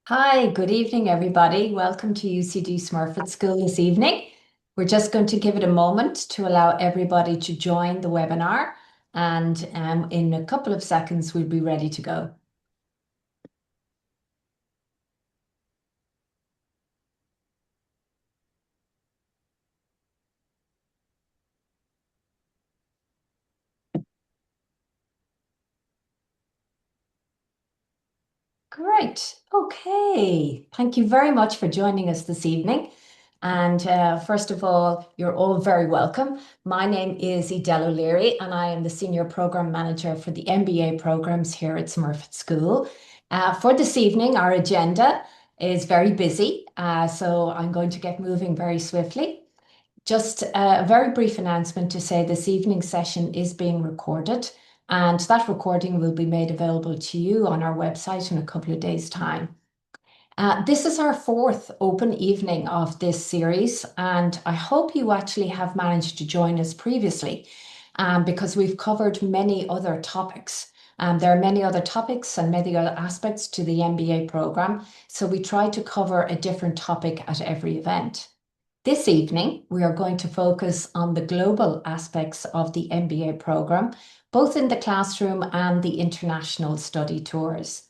Hi, good evening, everybody. Welcome to UCD Smurfit School this evening. We're just going to give it a moment to allow everybody to join the webinar, and in a couple of seconds, we'll be ready to go. Great. Okay. Thank you very much for joining us this evening. And first of all, you're all very welcome. My name is Edel O'Leary, and I am the Senior Program Manager for the MBA programs here at Smurfit School. For this evening, our agenda is very busy, so I'm going to get moving very swiftly. Just a very brief announcement to say this evening's session is being recorded, and that recording will be made available to you on our website in a couple of days' time. This is our fourth open evening of this series, and I hope you actually have managed to join us previously because we've covered many other topics. There are many other topics and many other aspects to the MBA program, so we try to cover a different topic at every event. This evening, we are going to focus on the global aspects of the MBA program, both in the classroom and the international study tours.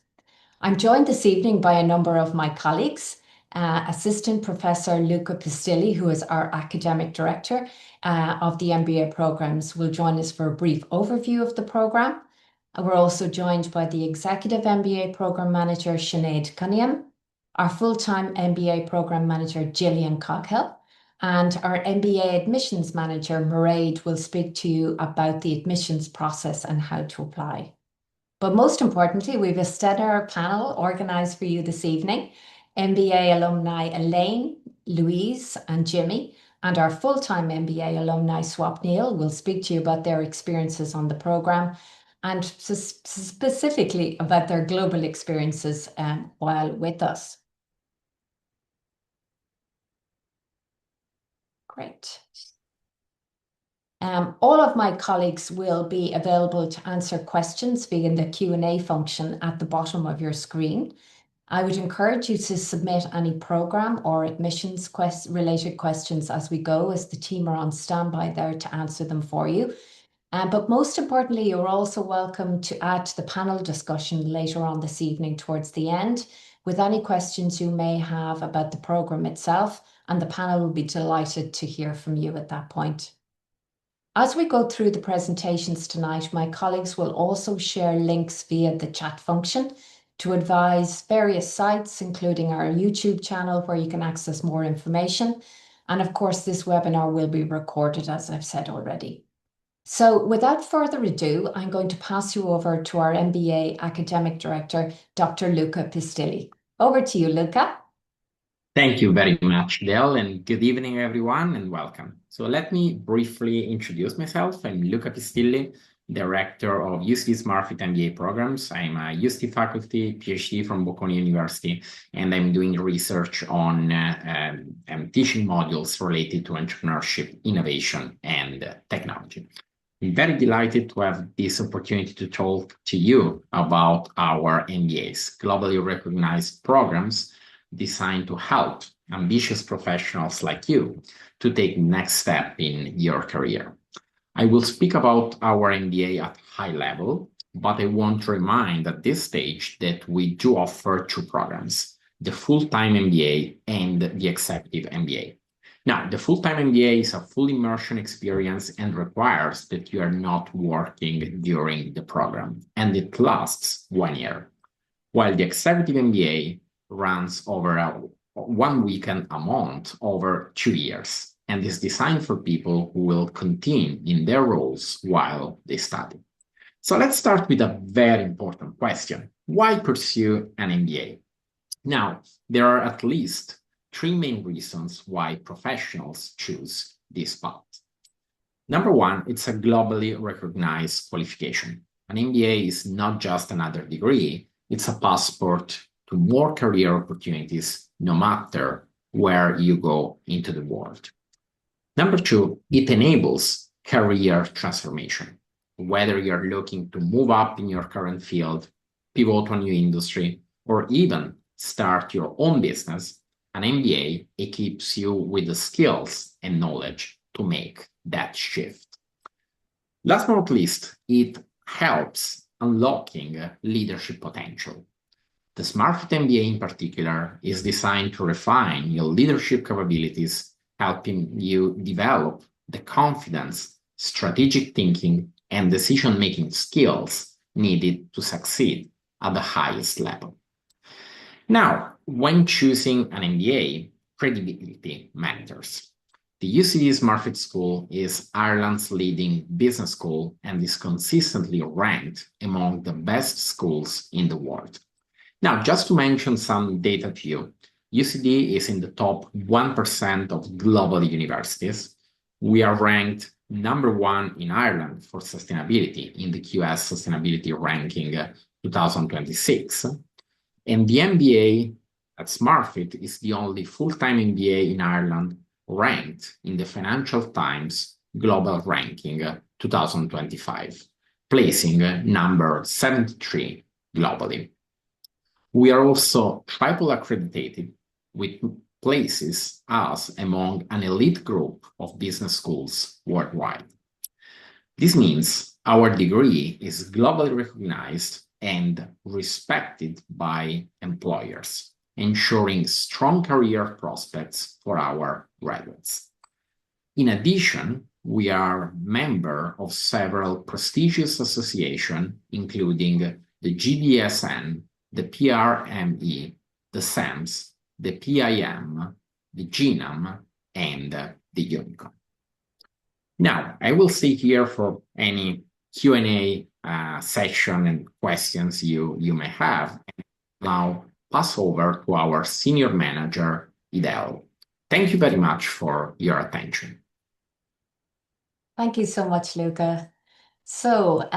I'm joined this evening by a number of my colleagues. Assistant Professor Luca Pistilli, who is our Academic Director of the MBA programs, will join us for a brief overview of the program. We're also joined by the Executive MBA Program Manager, Sinead Cunningham, our full-time MBA Program Manager, Gillian Coghill, and our MBA Admissions Manager, Mairead, will speak to you about the admissions process and how to apply. But most importantly, we've a stellar panel organised for you this evening. MBA alumni Elaine, Louise and Jimmy, and our full-time MBA alumni Swapnil will speak to you about their experiences on the programme and specifically about their global experiences while with us. Great. All of my colleagues will be available to answer questions via the Q&A function at the bottom of your screen. I would encourage you to submit any program or admissions related questions as we go, as the team are on standby there to answer them for you. But most importantly, you're also welcome to add to the panel discussion later on this evening towards the end with any questions you may have about the program itself, and the panel will be delighted to hear from you at that point. As we go through the presentations tonight, my colleagues will also share links via the chat function to advise various sites, including our YouTube channel, where you can access more information. And of course, this webinar will be recorded, as I've said already. So without further ado, I'm going to pass you over to our MBA Academic Director, Dr. Luca Pistilli. Over to you, Luca. Thank you very much, Del, and good evening, everyone, and welcome. So let me briefly introduce myself. I'm Luca Pistilli, Director of UCD Smurfit MBA programs. I'm a UCD faculty, PhD from Bocconi University, and I'm doing research on teaching modules related to entrepreneurship, innovation, and technology. I'm very delighted to have this opportunity to talk to you about our MBAs, globally recognized programs designed to help ambitious professionals like you to take the next step in your career. I will speak about our MBA at high level, but I want to remind at this stage that we do offer two programs, the full-time MBA and the executive MBA. Now, the full-time MBA is a full immersion experience and requires that you are not working during the program, and it lasts 1 year, while the executive MBA runs over 1 weekend a month over 2 years and is designed for people who will continue in their roles while they study. So let's start with a very important question. Why pursue an MBA? Now, there are at least 3 main reasons why professionals choose this path. Number one, it's a globally recognized qualification. An MBA is not just another degree, it's a passport to more career opportunities, no matter where you go into the world. Number two, it enables career transformation. Whether you're looking to move up in your current field, pivot to a new industry, or even start your own business, an MBA equips you with the skills and knowledge to make that shift. Last but not least, it helps unlocking leadership potential. The Smurfit MBA in particular is designed to refine your leadership capabilities, helping you develop the confidence, strategic thinking, and decision-making skills needed to succeed at the highest level. Now, when choosing an MBA, credibility matters. The UCD Smurfit School is Ireland's leading business school and is consistently ranked among the best schools in the world. Now, just to mention some data to you, UCD is in the top 1% of global universities. We are ranked #1 in Ireland for sustainability in the EQUIS Sustainability Ranking 2026. And the MBA at Smurfit is the only full-time MBA in Ireland ranked in the Financial Times Global Ranking 2025, placing number 73 globally. We are also triple accredited, which places us among an elite group of business schools worldwide. This means our degree is globally recognized and respected by employers, ensuring strong career prospects for our graduates. In addition, we are member of several prestigious associations, including the GDSN, the PRME, the SAMS, the PIM, the GNAM, and the UNICON. Now, I will stay here for any Q&A session and questions you may have. Now, pass over to our senior manager, Edel. Thank you very much for your attention. Thank you so much, Luca. So,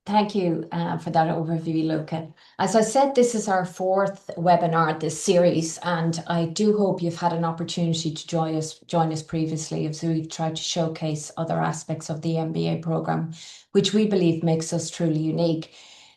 thank you for that overview, Luca. As I said, this is our 4th webinar this series, and I do hope you've had an opportunity to join us previously as we've tried to showcase other aspects of the MBA program, which we believe makes us truly unique.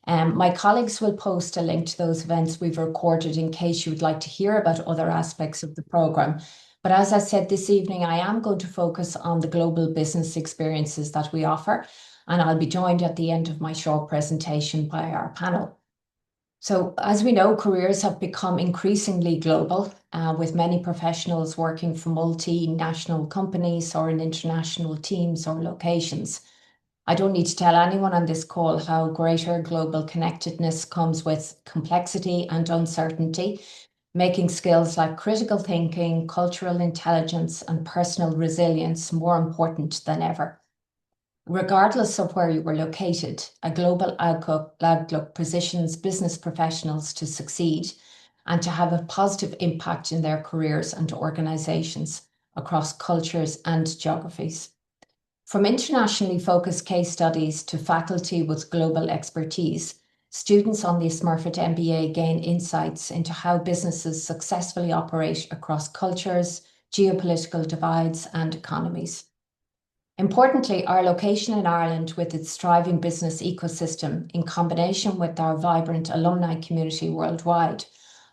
My colleagues will post a link to those events we've recorded in case you would like to hear about other aspects of the program. But as I said this evening, I am going to focus on the global business experiences that we offer, and I'll be joined at the end of my short presentation by our panel. So as we know, careers have become increasingly global, with many professionals working for multinational companies or in international teams or locations. I don't need to tell anyone on this call how greater global connectedness comes with complexity and uncertainty, making skills like critical thinking, cultural intelligence, and personal resilience more important than ever. Regardless of where you were located, a global outlook positions business professionals to succeed and to have a positive impact in their careers and organizations across cultures and geographies. From internationally focused case studies to faculty with global expertise, students on the Smurfit MBA gain insights into how businesses successfully operate across cultures, geopolitical divides, and economies. Importantly, our location in Ireland with its thriving business ecosystem, in combination with our vibrant alumni community worldwide,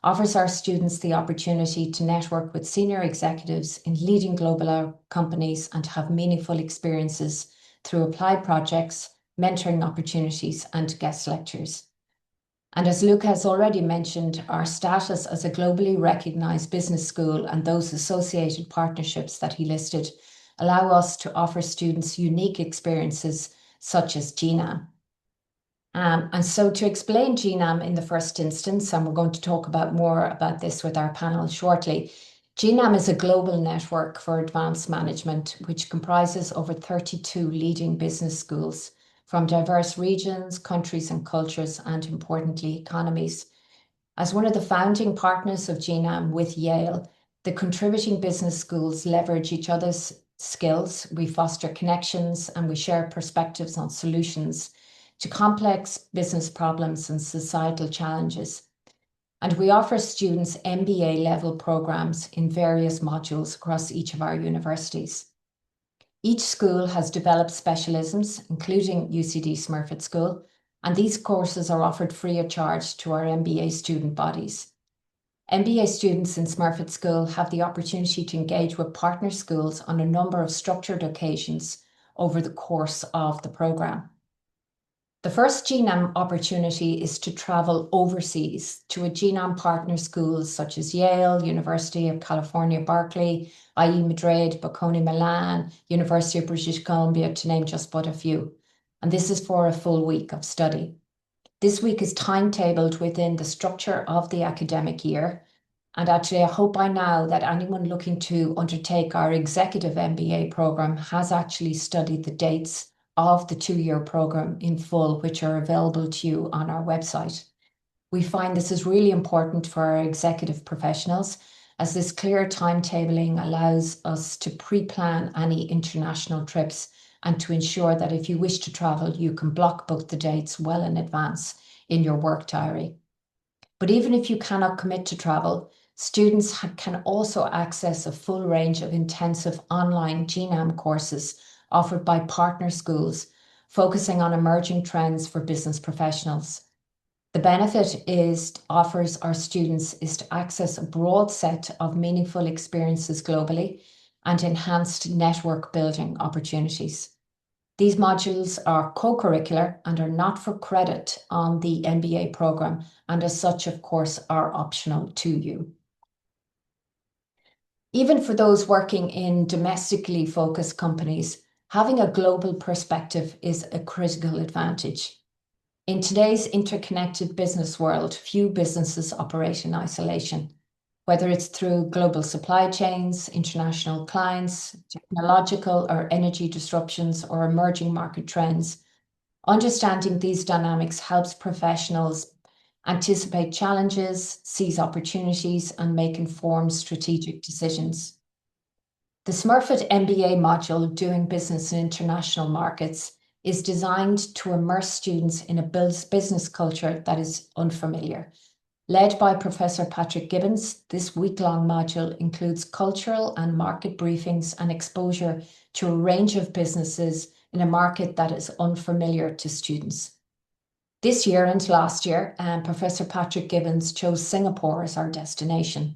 offers our students the opportunity to network with senior executives in leading global companies and to have meaningful experiences through applied projects, mentoring opportunities, and guest lectures. And as Luca has already mentioned, our status as a globally recognized business school and those associated partnerships that he listed allow us to offer students unique experiences such as GNAM. And so to explain GNAM in the first instance, and we're going to talk more about this with our panel shortly, GNAM is a global network for advanced management, which comprises over 32 leading business schools from diverse regions, countries and cultures, and importantly, economies. As one of the founding partners of GNAM with Yale, the contributing business schools leverage each other's skills, we foster connections, and we share perspectives on solutions to complex business problems and societal challenges. And we offer students MBA level programs in various modules across each of our universities. Each school has developed specialisms, including UCD Smurfit School, and these courses are offered free of charge to our MBA student bodies. MBA students in Smurfit School have the opportunity to engage with partner schools on a number of structured occasions over the course of the programme. The first GNAM opportunity is to travel overseas to a GNAM partner schools such as Yale, University of California, Berkeley, IE Madrid, Bocconi Milan, University of British Columbia, to name just but a few. And this is for a full week of study. This week is timetabled within the structure of the academic year. And actually, I hope by now that anyone looking to undertake our executive MBA program has actually studied the dates of the 2-year program in full, which are available to you on our website. We find this is really important for our executive professionals, as this clear timetabling allows us to pre-plan any international trips and to ensure that if you wish to travel, you can block book the dates well in advance in your work diary. But even if you cannot commit to travel, students can also access a full range of intensive online GNAM courses offered by partner schools, focusing on emerging trends for business professionals. The benefit offers our students is to access a broad set of meaningful experiences globally and enhanced network building opportunities. These modules are co-curricular and are not for credit on the MBA program, and as such, of course, are optional to you. Even for those working in domestically focused companies, having a global perspective is a critical advantage. In today's interconnected business world, few businesses operate in isolation, whether it's through global supply chains, international clients, technological or energy disruptions, or emerging market trends. Understanding these dynamics helps professionals anticipate challenges, seize opportunities, and make informed strategic decisions. The Smurfit MBA module, Doing Business in International Markets, is designed to immerse students in a business culture that is unfamiliar. Led by Professor Patrick Gibbons, this week-long module includes cultural and market briefings and exposure to a range of businesses in a market that is unfamiliar to students. This year and last year, Professor Patrick Gibbons chose Singapore as our destination.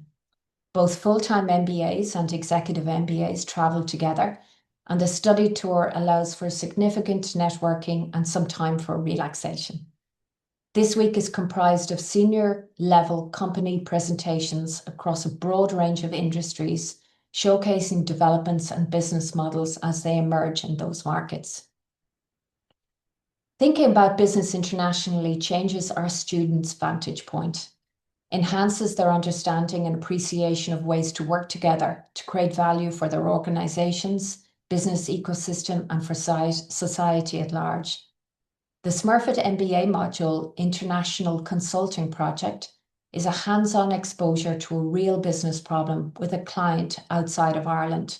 Both full-time MBAs and executive MBAs travel together, and the study tour allows for significant networking and some time for relaxation. This week is comprised of senior level company presentations across a broad range of industries, showcasing developments and business models as they emerge in those markets. Thinking about business internationally changes our students' vantage point, enhances their understanding and appreciation of ways to work together to create value for their organizations, business ecosystem, and for society at large. The Smurfit MBA module International Consulting Project is a hands-on exposure to a real business problem with a client outside of Ireland.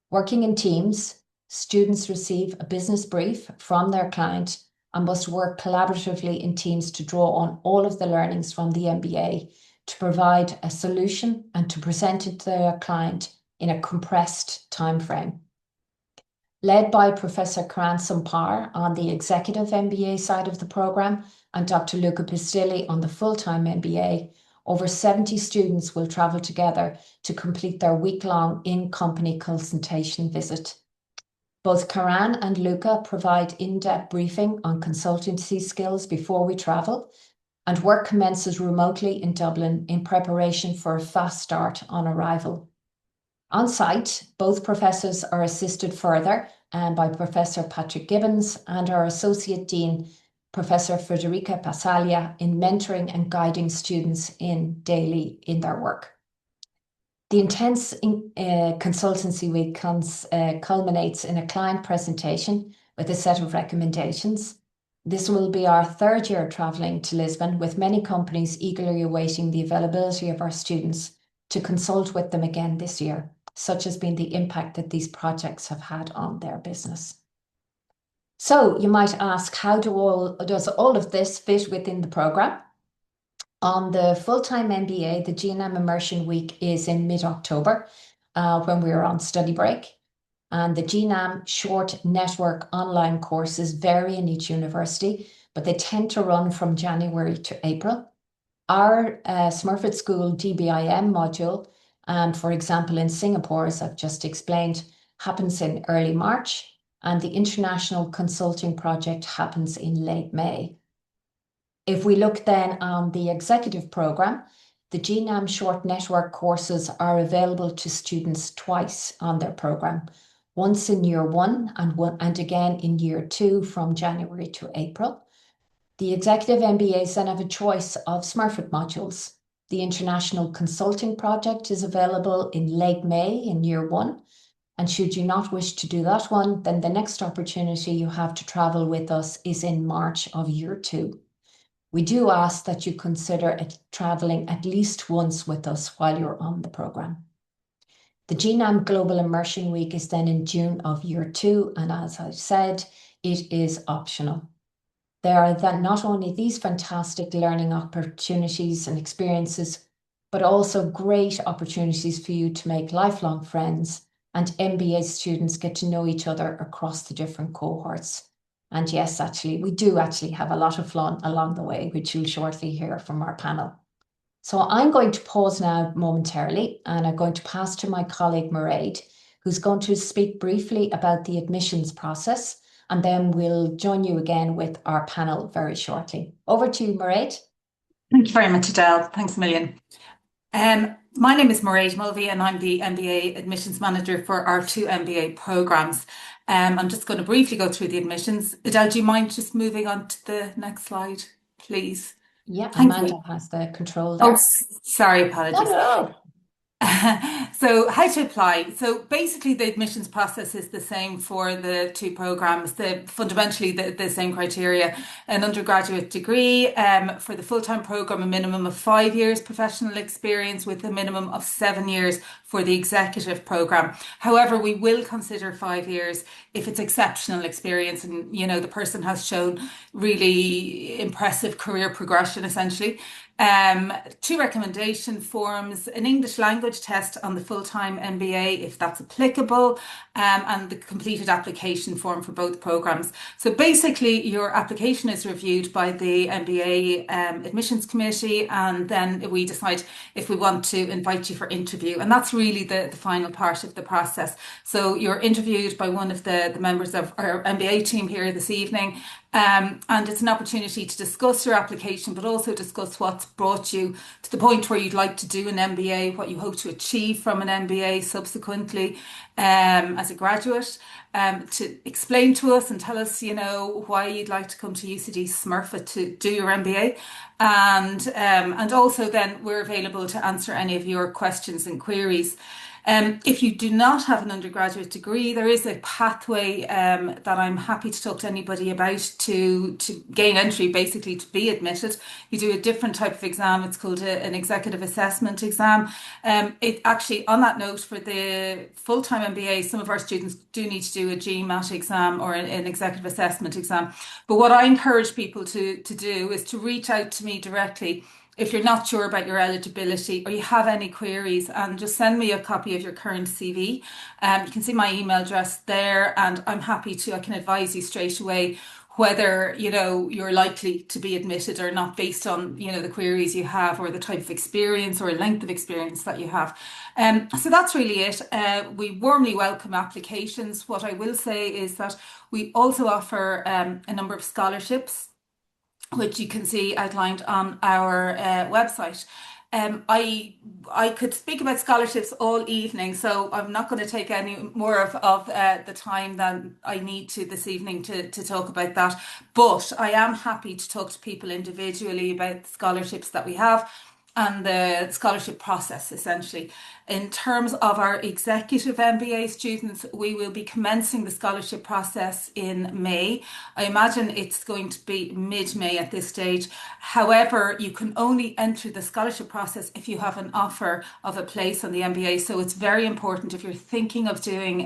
Working in teams, students receive a business brief from their client and must work collaboratively in teams to draw on all of the learnings from the MBA to provide a solution and to present it to their client in a compressed timeframe. Led by Professor Karan Sampar on the executive MBA side of the program and Dr. Luca Pistilli on the full-time MBA, over 70 students will travel together to complete their week-long in-company consultation visit. Both Karan and Luca provide in-depth briefing on consultancy skills before we travel, and work commences remotely in Dublin in preparation for a fast start on arrival. On site, both professors are assisted further by Professor Patrick Gibbons and our Associate Dean, Professor Federica Passalia, in mentoring and guiding students daily in their work. The intense consultancy week culminates in a client presentation with a set of recommendations. This will be our 3rd year travelling to Lisbon, with many companies eagerly awaiting the availability of our students to consult with them again this year. Such has been the impact that these projects have had on their business. So you might ask, how does all of this fit within the program? On the full-time MBA, the GNAM Immersion Week is in mid-October when we're on study break. And the GNAM short network online courses vary in each university, but they tend to run from January to April. Our Smurfit School DBIM module, and for example, in Singapore, as I've just explained, happens in early March, and the International Consulting Project happens in late May. If we look then on the executive program, the GNAM short network courses are available to students twice on their program, once in year one and again in year two from January to April. The executive MBAs then have a choice of Smurfit modules. The International Consulting Project is available in late May in year one. And should you not wish to do that one, then the next opportunity you have to travel with us is in March of year two. We do ask that you consider traveling at least once with us while you're on the program. The GNAM Global Immersion Week is then in June of year two. And as I said, it is optional. There are then not only these fantastic learning opportunities and experiences, but also great opportunities for you to make lifelong friends, and MBA students get to know each other across the different cohorts. And yes, we do have a lot of fun along the way, which you'll shortly hear from our panel. So I'm going to pause now momentarily, and I'm going to pass to my colleague Mairead, who's going to speak briefly about the admissions process, and then we'll join you again with our panel very shortly. Over to you, Mairead. Thank you very much, Edel. Thanks a million. My name is Mairead Mulvey, and I'm the MBA admissions manager for our two MBA programs. I'm just going to briefly go through the admissions. Edel, do you mind just moving on to the next slide, please? Yeah, Amanda has the control there. Oh, sorry, apologies. No. So how to apply? So basically the admissions process is the same for the two programs. Fundamentally the same criteria. An undergraduate degree, for the full-time program, a minimum of 5 years professional experience with a minimum of 7 years for the executive program. However, we will consider 5 years if it's exceptional experience and, you know, the person has shown really impressive career progression, essentially. 2 recommendation forms, an English language test on the full-time MBA if that's applicable, and the completed application form for both programs. So basically your application is reviewed by the MBA admissions committee, and then we decide if we want to invite you for interview, and that's really the final part of the process. So you're interviewed by one of the members of our MBA team here this evening, and it's an opportunity to discuss your application, but also discuss what's brought you to the point where you'd like to do an MBA, what you hope to achieve from an MBA subsequently as a graduate, to explain to us and tell us, you know, why you'd like to come to UCD Smurfit to do your MBA. And also then we're available to answer any of your questions and queries. If you do not have an undergraduate degree, there is a pathway that I'm happy to talk to anybody about to gain entry, basically to be admitted. You do a different type of exam. It's called an executive assessment exam. It actually, on that note, for the full-time MBA, some of our students do need to do a GMAT exam or an executive assessment exam. But what I encourage people to do is to reach out to me directly if you're not sure about your eligibility or you have any queries, and just send me a copy of your current CV. You can see my email address there, and I'm happy to, I can advise you straight away whether, you know, you're likely to be admitted or not based on, you know, the queries you have or the type of experience or length of experience that you have. So that's really it. We warmly welcome applications. What I will say is that we also offer a number of scholarships, which you can see outlined on our website. I could speak about scholarships all evening, so I'm not going to take any more of the time than I need to this evening to talk about that. But I am happy to talk to people individually about the scholarships that we have and the scholarship process, essentially. In terms of our executive MBA students, we will be commencing the scholarship process in May. I imagine it's going to be mid-May at this stage. However, you can only enter the scholarship process if you have an offer of a place on the MBA. So it's very important, if you're thinking of doing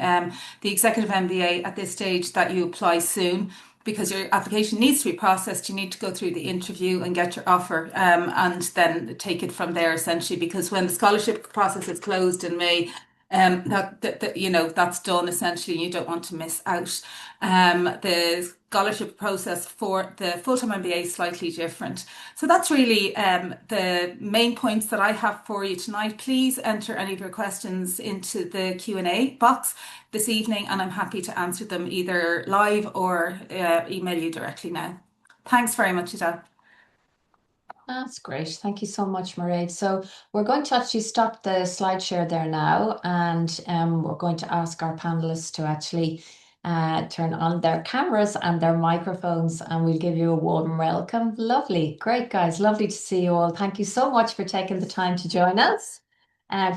the executive MBA at this stage, that you apply soon, because your application needs to be processed. You need to go through the interview and get your offer, and then take it from there, essentially, because when the scholarship process is closed in May, that's done essentially. You don't want to miss out. The scholarship process for the full-time MBA is slightly different. So that's really the main points that I have for you tonight. Please enter any of your questions into the Q&A box this evening, and I'm happy to answer them either live or email you directly now. Thanks very much, Edel. That's great. Thank you so much, Mairead. So we're going to actually stop the slide share there now, and we're going to ask our panelists to actually turn on their cameras and their microphones, and we'll give you a warm welcome. Lovely. Great, guys. Lovely to see you all. Thank you so much for taking the time to join us.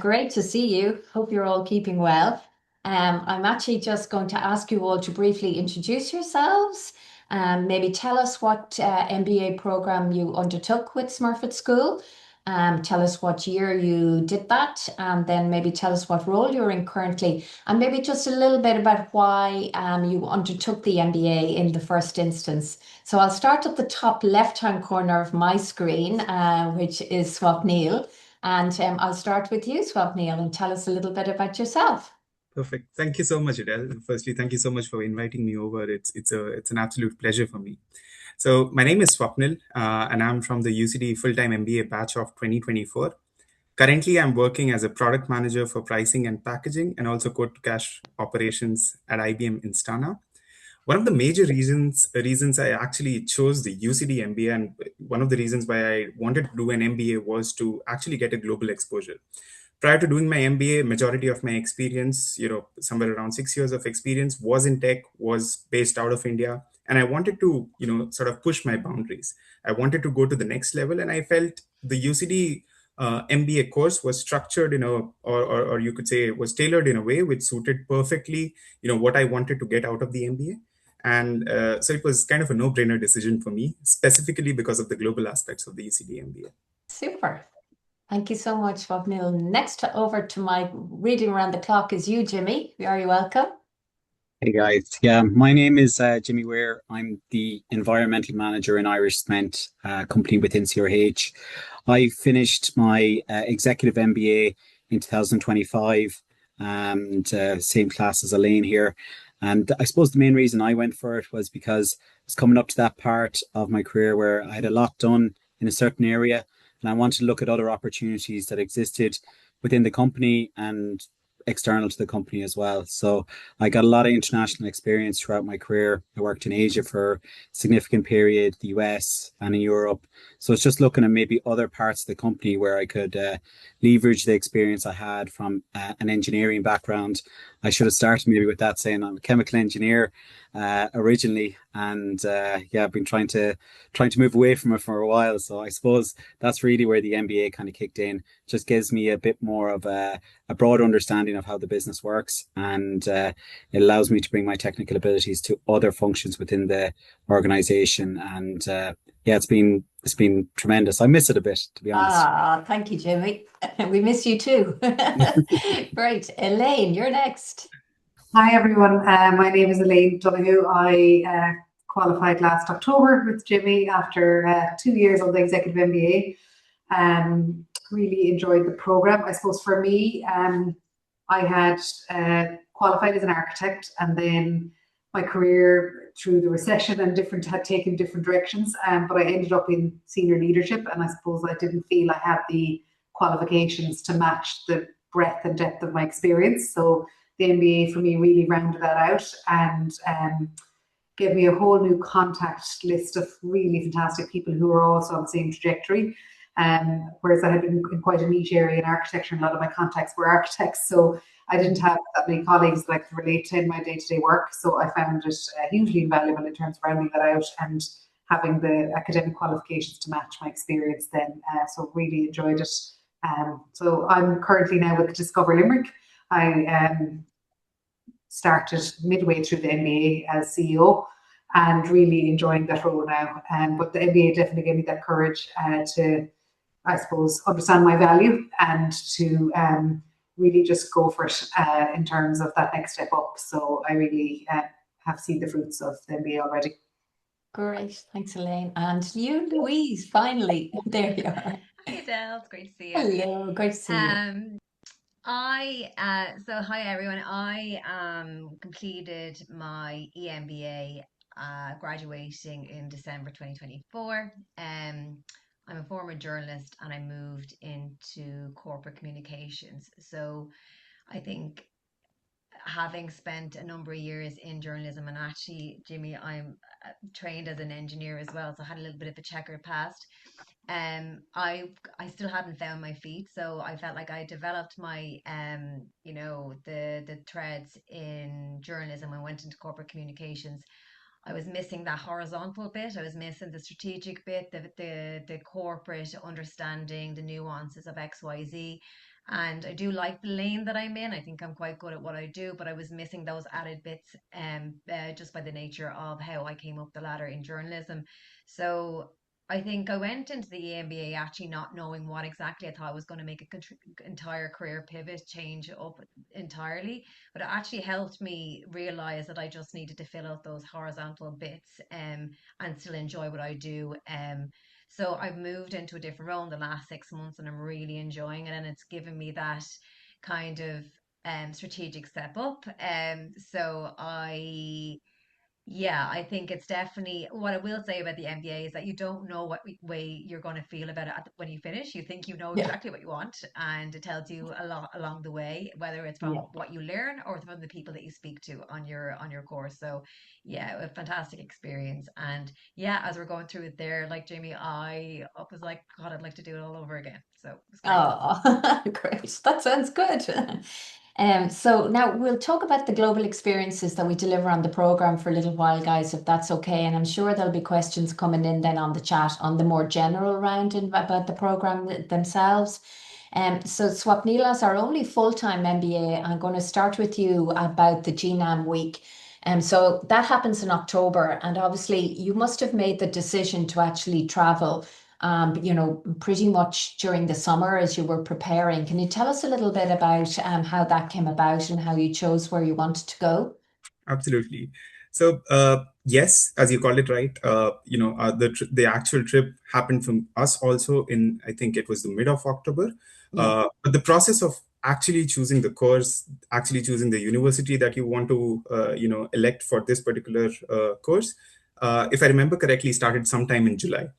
Great to see you. Hope you're all keeping well. I'm actually just going to ask you all to briefly introduce yourselves. Maybe tell us what MBA program you undertook with Smurfit School. Tell us what year you did that, and then maybe tell us what role you're in currently, and maybe just a little bit about why you undertook the MBA in the first instance. So I'll start at the top left-hand corner of my screen, which is Swapnil, and I'll start with you, Swapnil, and tell us a little bit about yourself. Perfect. Thank you so much, Edel. Firstly, thank you so much for inviting me over. It's an absolute pleasure for me. So my name is Swapnil, and I'm from the UCD full-time MBA batch of 2024. Currently, I'm working as a product manager for pricing and packaging, and also quote-to-cash operations at IBM Instana. One of the major reasons I actually chose the UCD MBA, and one of the reasons why I wanted to do an MBA, was to actually get a global exposure. Prior to doing my MBA, majority of my experience, somewhere around 6 years of experience, was in tech, was based out of India. And I wanted to, sort of push my boundaries. I wanted to go to the next level. And I felt the UCD MBA course was structured or you could say was tailored in a way which suited perfectly, what I wanted to get out of the MBA. And so it was kind of a no-brainer decision for me, specifically because of the global aspects of the UCD MBA. Super. Thank you so much, Swapnil. Next over to my reading around the clock is you, Jimmy. Are you welcome? Hey guys, yeah, my name is Jimmy Ware. I'm the environmental manager in Irish Cement company within CRH. I finished my executive MBA in 2025, and same class as Elaine here. And I suppose the main reason I went for it was because it's coming up to that part of my career where I had a lot done in a certain area, and I wanted to look at other opportunities that existed within the company and external to the company as well. So I got a lot of international experience throughout my career. I worked in Asia for a significant period, the US and in Europe. So it's just looking at maybe other parts of the company where I could leverage the experience I had from an engineering background. I should have started maybe with that, saying I'm a chemical engineer originally, and I've been trying to move away from it for a while. So I suppose that's really where the MBA kind of kicked in. Just gives me a bit more of a broad understanding of how the business works, and it allows me to bring my technical abilities to other functions within the organization. And it's been tremendous. I miss it a bit, to be honest. Thank you, Jimmy. We miss you too. Great. Elaine, you're next. Hi, everyone. My name is Elaine Donoghue. I qualified last October with Jimmy after 2 years on the executive MBA. Really enjoyed the program. I suppose for me, I had qualified as an architect, and then my career through the recession and had taken different directions, but I ended up in senior leadership, and I suppose I didn't feel I had the qualifications to match the breadth and depth of my experience. So the MBA for me really rounded that out and gave me a whole new contact list of really fantastic people who were also on the same trajectory. Whereas I had been in quite a niche area in architecture, and a lot of my contacts were architects, so I didn't have that many colleagues that I could relate to in my day-to-day work. So I found it hugely invaluable in terms of rounding that out and having the academic qualifications to match my experience then. So really enjoyed it. So I'm currently now with Discover Limerick. I started midway through the MBA as CEO and really enjoying that role now. But the MBA definitely gave me that courage to, I suppose, understand my value and to really just go for it in terms of that next step up. So I really have seen the fruits of the MBA already. Great. Thanks, Elaine. And you, Louise, finally. There you are. Hey, Edel. It's great to see you. Hello. Great to see you. Hi everyone. I completed my EMBA, graduating in December 2024. I'm a former journalist and I moved into corporate communications. So I think having spent a number of years in journalism, and actually, Jimmy, I'm trained as an engineer as well, so I had a little bit of a checkered past. I still hadn't found my feet, so I felt like I developed my the threads in journalism and went into corporate communications. I was missing that horizontal bit. I was missing the strategic bit, the corporate understanding, the nuances of XYZ. And I do like the lane that I'm in. I think I'm quite good at what I do, but I was missing those added bits just by the nature of how I came up the ladder in journalism. So I think I went into the EMBA actually not knowing what exactly I thought I was going to make a entire career pivot, change up entirely, but it actually helped me realize that I just needed to fill out those horizontal bits and still enjoy what I do. So I've moved into a different role in the last 6 months and I'm really enjoying it, and it's given me that kind of strategic step up. So I think it's definitely what I will say about the MBA is that you don't know what way you're going to feel about it when you finish. You think you know Yeah. exactly what you want, and it tells you a lot along the way, whether it's Yeah. from what you learn or from the people that you speak to on your course. So yeah, a fantastic experience. And yeah, as we're going through it there, like Jamie, I was like, God, I'd like to do it all over again. So it's great. Oh, great. That sounds good. So now we'll talk about the global experiences that we deliver on the program for a little while, guys, if that's okay. And I'm sure there'll be questions coming in then on the chat on the more general round and about the program themselves. So Swapnila, as our only full-time MBA, I'm going to start with you about the GNAM week. So that happens in October, and obviously you must have made the decision to actually travel pretty much during the summer as you were preparing. Can you tell us a little bit about how that came about and how you chose where you wanted to go? Absolutely. So, yes, as you called it, right, the actual trip happened from us also in, I think it was the mid of October. Yeah. But the process of actually choosing the course, actually choosing the university that you want to, elect for this particular course, if I remember correctly, started sometime in July.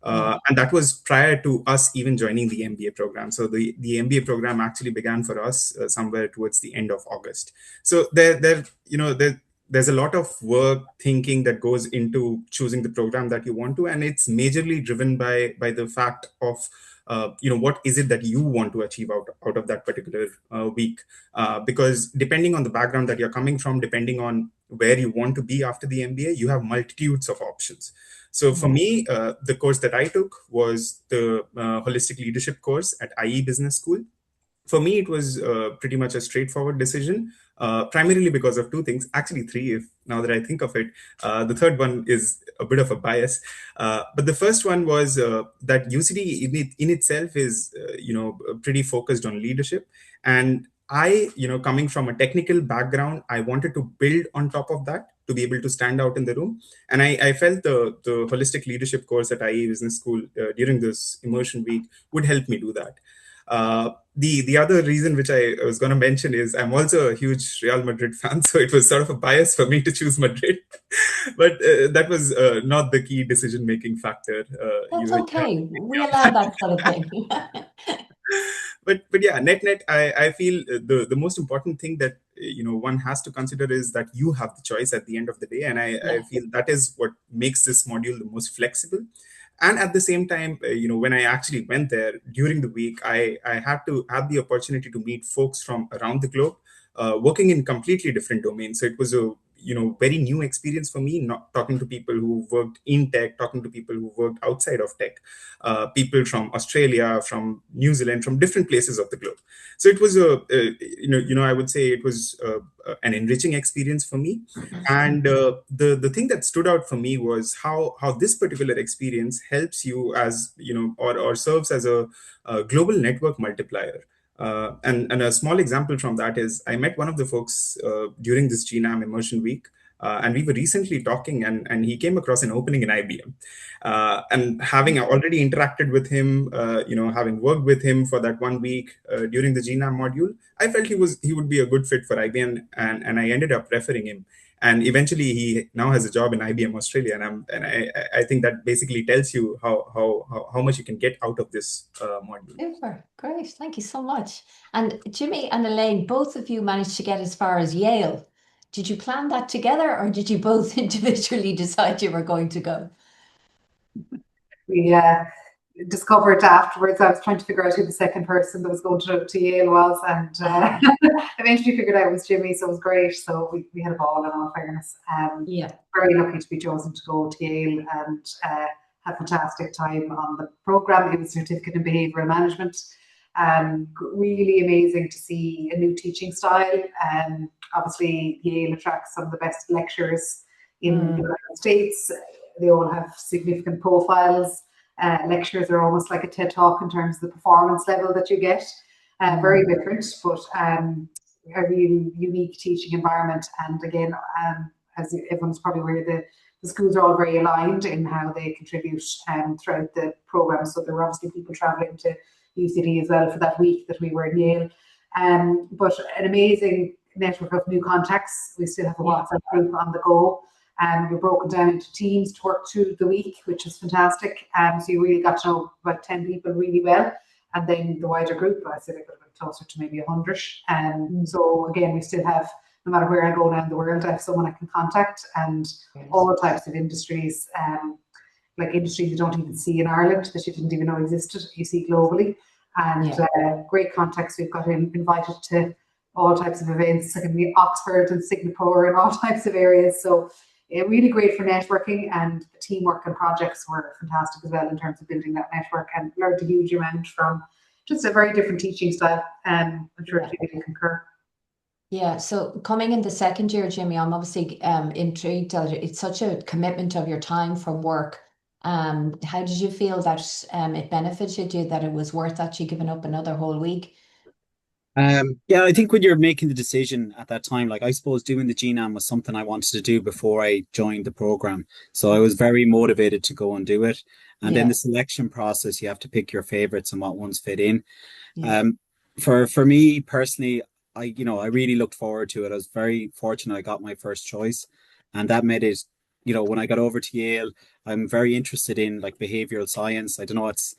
And that was prior to us even joining the MBA program. So the MBA program actually began for us somewhere towards the end of August. So there's a lot of work, thinking that goes into choosing the program that you want to, and it's majorly driven by the fact of what is it that you want to achieve out of that particular week, because depending on the background that you're coming from, depending on where you want to be after the MBA, you have multitudes of options. So for me, the course that I took was the holistic leadership course at IE Business School. For me, it was pretty much a straightforward decision, primarily because of two things, actually three, if now that I think of it. The third one is a bit of a bias. But the first one was that UCD in itself is, pretty focused on leadership. And I, coming from a technical background, I wanted to build on top of that to be able to stand out in the room. And I felt the holistic leadership course at IE Business School during this immersion week would help me do that. The other reason which I was going to mention is I'm also a huge Real Madrid fan, so it was sort of a bias for me to choose Madrid, but that was not the key decision-making factor. That's okay. We allow that sort of thing. But yeah, net, I feel the most important thing that one has to consider is that you have the choice at the end of the day, and I feel that is what makes this module the most flexible. And at the same time, when I actually went there during the week, I had to have the opportunity to meet folks from around the globe, working in completely different domains. So it was a very new experience for me, not talking to people who worked in tech, talking to people who worked outside of tech, people from Australia, from New Zealand, from different places of the globe. So it was I would say it was an enriching experience for me. And the thing that stood out for me was how this particular experience helps you as or serves as a global network multiplier. And a small example from that is I met one of the folks during this GNAM immersion week. And we were recently talking, and he came across an opening in IBM. And having already interacted with him, having worked with him for that 1 week during the GNAM module, I felt he would be a good fit for IBM, and I ended up referring him. And eventually, he now has a job in IBM Australia, I think that basically tells you how much you can get out of this module. Super, great, thank you so much. And Jimmy and Elaine, both of you managed to get as far as Yale. Did you plan that together, or did you both individually decide you were going to go? We discovered afterwards. I was trying to figure out who the second person that was going to Yale was, and eventually figured out it was Jimmy, so it was great. So we had a ball, in all fairness. Yeah. Very lucky to be chosen to go to Yale, and had a fantastic time on the program. It was a certificate in behavioural management. Really amazing to see a new teaching style. Obviously, Yale attracts some of the best lecturers in the United States. They all have significant profiles. Lectures are almost like a TED Talk in terms of the performance level that you get. Very different, but a really unique teaching environment. And again, as everyone's probably aware, the schools are all very aligned in how they contribute throughout the program. So there were obviously people traveling to UCD as well for that week that we were in Yale. But an amazing network of new contacts. We still have a WhatsApp group on the go. We're broken down into teams to work through the week, which is fantastic. So you really got to know about 10 people really well. And then the wider group, I said it could have been closer to maybe 100. So again, we still have, no matter where I go around the world, I have someone I can contact, and all types of industries, like industries you don't even see in Ireland that you didn't even know existed, you see globally. And great contacts. We've got invited to all types of events, like in Oxford and Singapore and all types of areas. So really great for networking, and the teamwork and projects were fantastic as well in terms of building that network, and learned a huge amount from just a very different teaching style. I'm sure you can concur. Yeah, so coming in the second year, Jimmy, I'm obviously intrigued that it's such a commitment of your time from work. How did you feel that it benefited you, that it was worth actually giving up another whole week? Yeah, I think when you're making the decision at that time, like I suppose doing the GNAM was something I wanted to do before I joined the program. So I was very motivated to go and do it. And then the selection process, you have to pick your favorites and what ones fit in. For me personally, I really looked forward to it. I was very fortunate I got my first choice. And that made it, when I got over to Yale, I'm very interested in like behavioral science. I don't know, it's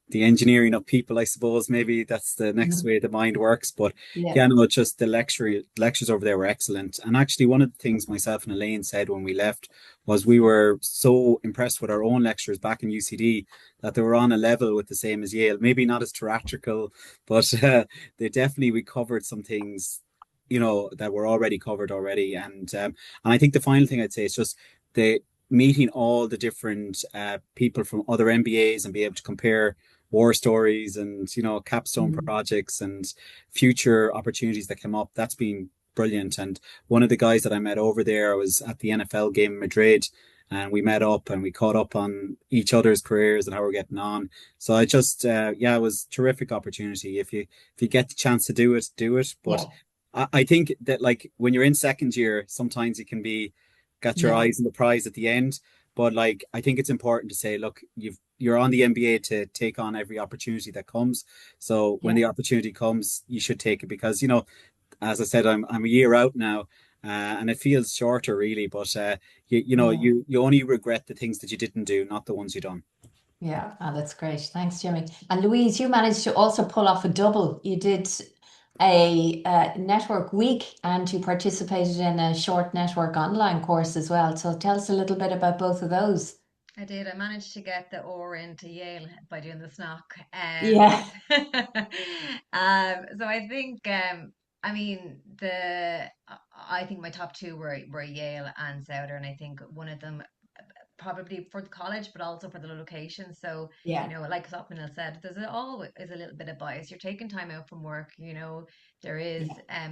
the engineering of people, I suppose. Maybe that's the next way the mind works. But just the lectures over there were excellent. And actually, one of the things myself and Elaine said when we left was we were so impressed with our own lectures back in UCD that they were on a level with the same as Yale. Maybe not as theatrical, but we covered some things, that were already covered already. And I think the final thing I'd say is just the meeting all the different people from other MBAs and be able to compare war stories and capstone projects and future opportunities that come up. That's been brilliant. And one of the guys that I met over there, I was at the NFL game in Madrid, and we met up and we caught up on each other's careers and how we're getting on. So I just it was a terrific opportunity. If you get the chance to do it. But I think that like when you're in second year, sometimes you can be got your eyes on the prize at the end. But like, I think it's important to say, look, you're on the MBA to take on every opportunity that comes. So when the opportunity comes, you should take it, because, as I said, I'm a year out now, and it feels shorter really, but you only regret the things that you didn't do, not the ones you done. Yeah, that's great. Thanks, Jimmy. And Louise, you managed to also pull off a double. You did a network week, and you participated in a short network online course as well. So tell us a little bit about both of those. I did. I managed to get the OR into Yale by doing the SNOC. Yeah. So I think, I think my top two were Yale and Souder, and I think one of them probably for the college, but also for the location. So, like Swapnil said, there's always a little bit of bias. You're taking time out from work, there is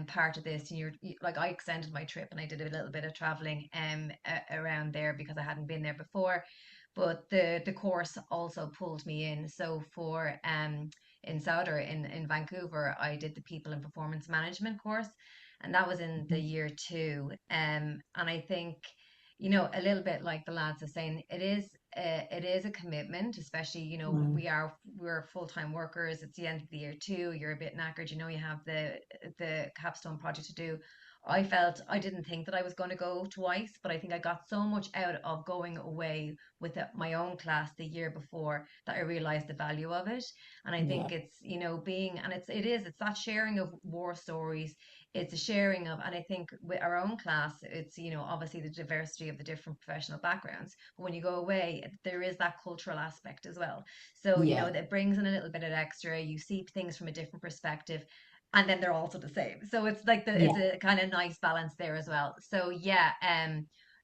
part of this, and like I extended my trip and I did a little bit of traveling around there because I hadn't been there before. But the course also pulled me in. So for in Souder in Vancouver, I did the people and performance management course. and that was in the year 2. And I think, you know, a little bit like the lads are saying, it is a commitment, especially, you know, we're full-time workers. It's the end of the year 2. You're a bit knackered, you know, you have the capstone project to do. I didn't think that I was going to go twice, but I think I got so much out of going away with my own class the year before that I realized the value of it. And I think it's, you know, it's that sharing of war stories. It's a sharing of, and I think with our own class, it's, you know, obviously the diversity of the different professional backgrounds. But when you go away, there is that cultural aspect as well. So, you know, that brings in a little bit of extra. You see things from a different perspective, and then they're also the same. So it's like it's a kind of nice balance there as well. So yeah,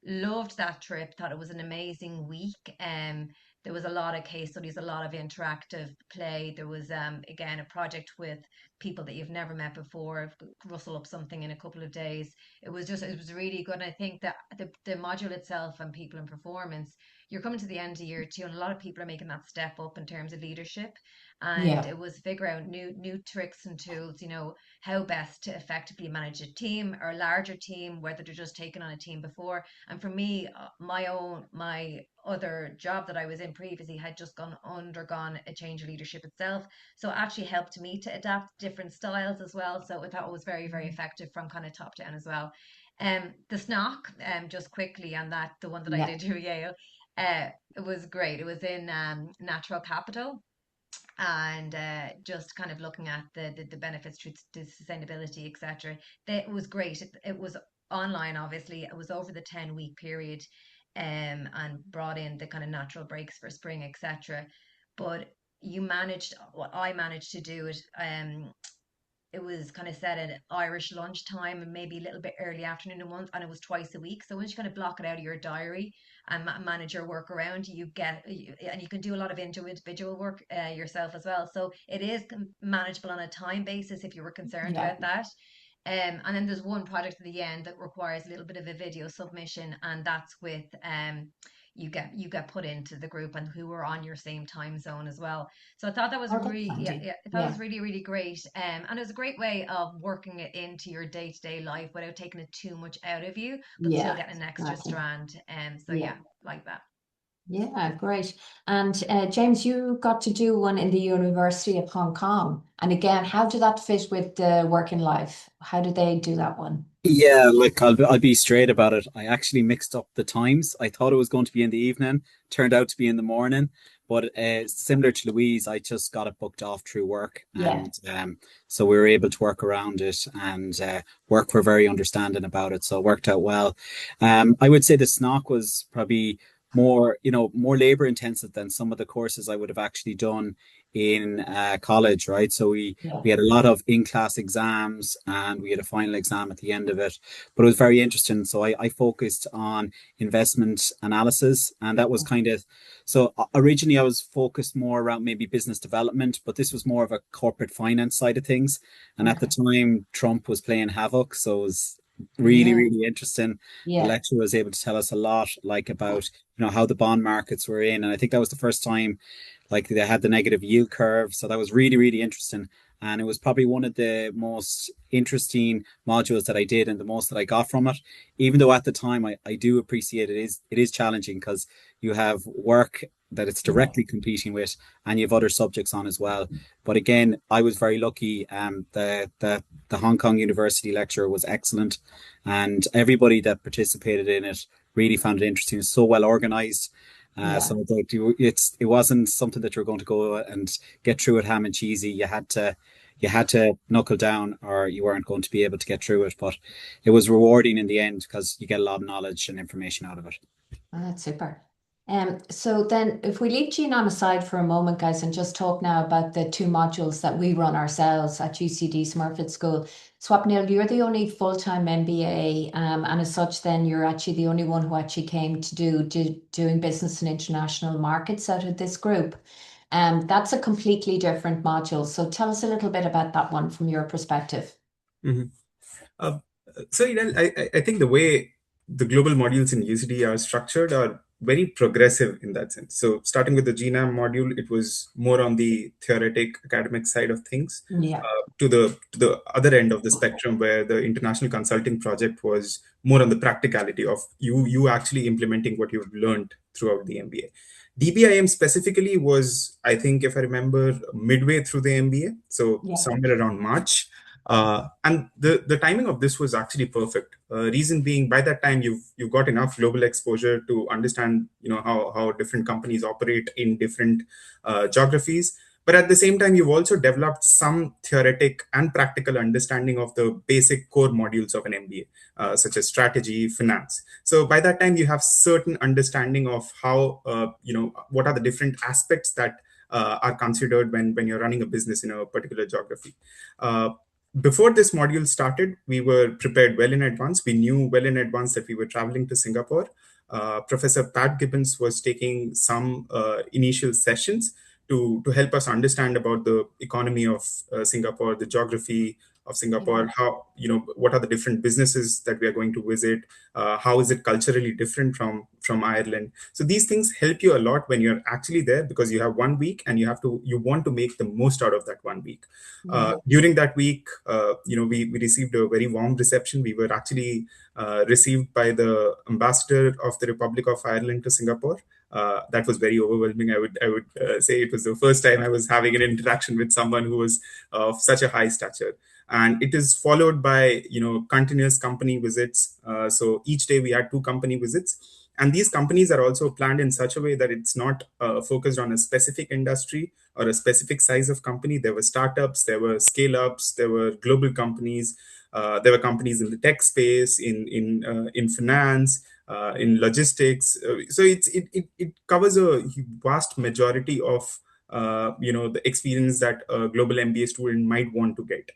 loved that trip. Thought it was an amazing week. There was a lot of case studies, a lot of interactive play. There was again a project with people that you've never met before, rustle up something in a couple of days. It was really good. And I think that the module itself and people in performance, you're coming to the end of year 2, and a lot of people are making that step up in terms of leadership. And it was figure out new tricks and tools, you know, how best to effectively manage a team or a larger team, whether they're just taking on a team before. And for me, my other job that I was in previously had just undergone a change of leadership itself. So it actually helped me to adapt different styles as well. So I thought it was very, very effective from kind of top down as well. The SNOC, just quickly on that, the one that I did through Yale, it was great. It was in natural capital, and just kind of looking at the benefits to sustainability, etc. It was great. It was online, obviously. It was over the 10-week period, and brought in the kind of natural breaks for spring, etc. But what I managed to do it. It was kind of set at Irish lunchtime and maybe a little bit early afternoon in once, and it was twice a week. So once you kind of block it out of your diary and manage your work around, and you can do a lot of individual work yourself as well. So it is manageable on a time basis if you were concerned about that. And then there's one project at the end that requires a little bit of a video submission, and that's with you get put into the group and who are on your same time zone as well. So I thought that was I thought it was really, really great. And it was a great way of working it into your day-to-day life without taking it too much out of you, but still getting an extra strand. So like that. Yeah, great. And James, you got to do one in the University of Hong Kong. And again, how did that fit with the working life? How did they do that one? Yeah, like I'll be straight about it. I actually mixed up the times. I thought it was going to be in the evening, turned out to be in the morning. But similar to Louise, I just got it booked off through work, and so we were able to work around it, and work were very understanding about it, so it worked out well. I would say the SNOC was probably more labor intensive than some of the courses I would have actually done in college, right? So we had a lot of in-class exams, and we had a final exam at the end of it, but it was very interesting. So I focused on investment analysis, and that was kind of, so originally I was focused more around maybe business development, but this was more of a corporate finance side of things. And at the time, Trump was playing havoc, so it was really interesting. The lecturer was able to tell us a lot, like about how the bond markets were in, and I think that was the first time like they had the negative yield curve, so that was really interesting. And it was probably one of the most interesting modules that I did, and the most that I got from it, even though at the time I do appreciate it is challenging, because you have work that it's directly competing with, and you have other subjects on as well. But again, I was very lucky. The Hong Kong University lecturer was excellent, and everybody that participated in it really found it interesting. It's so well organized. So it wasn't something that you're going to go and get through it ham and cheesy. You had to knuckle down, or you weren't going to be able to get through it. But it was rewarding in the end, because you get a lot of knowledge and information out of it. Oh, that's super. So then if we leave GNOM aside for a moment, guys, and just talk now about the 2 modules that we run ourselves at UCD Smurfit School. Swapnil, you're the only full-time MBA, and as such, then you're actually the only one who actually came to doing business in international markets out of this group. That's a completely different module. So tell us a little bit about that one from your perspective. So I think the way the global modules in UCD are structured are very progressive in that sense. So starting with the GNAM module, it was more on the theoretic academic side of things, Yeah. to the other end of the spectrum, where the international consulting project was more on the practicality of you actually implementing what you've learned throughout the MBA. DBIM specifically was, I think, if I remember, midway through the MBA, so Yeah. somewhere around March. And the timing of this was actually perfect. Reason being, by that time you've got enough global exposure to understand, how different companies operate in different geographies. But at the same time, you've also developed some theoretic and practical understanding of the basic core modules of an MBA, such as strategy, finance. So by that time, you have certain understanding of how, what are the different aspects that are considered when you're running a business in a particular geography. Before this module started, we were prepared well in advance. We knew well in advance that we were traveling to Singapore. Professor Pat Gibbons was taking some initial sessions to help us understand about the economy of Singapore, the geography of Singapore, how, what are the different businesses that we are going to visit, how is it culturally different from Ireland. So these things help you a lot when you're actually there, because you have 1 week and you want to make the most out of that 1 week. During that week, we received a very warm reception. We were actually received by the ambassador of the Republic of Ireland to Singapore. That was very overwhelming. I would say it was the first time I was having an interaction with someone who was of such a high stature. And it is followed by continuous company visits. So each day we had 2 company visits, and these companies are also planned in such a way that it's not focused on a specific industry or a specific size of company. There were startups, there were scale-ups, there were global companies, there were companies in the tech space, in finance, in logistics. So it covers a vast majority of the experience that a global MBA student might want to get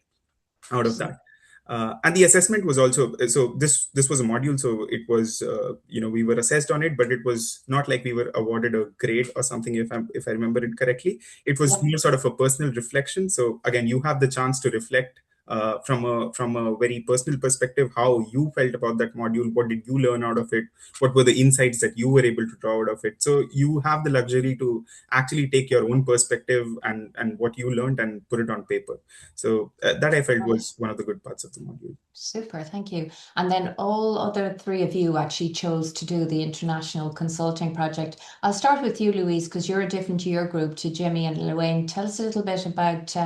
out of that. And the assessment was also, so this was a module, so it was we were assessed on it, but it was not like we were awarded a grade or something, if I remember it correctly. It was more sort of a personal reflection. So again, you have the chance to reflect from a very personal perspective, how you felt about that module, what did you learn out of it, what were the insights that you were able to draw out of it. So you have the luxury to actually take your own perspective and what you learned and put it on paper. So that I felt was one of the good parts of the module. Super, thank you. And then all other 3 of you actually chose to do the international consulting project. I'll start with you, Louise, because you're different to your group, to Jimmy and Luane. Tell us a little bit about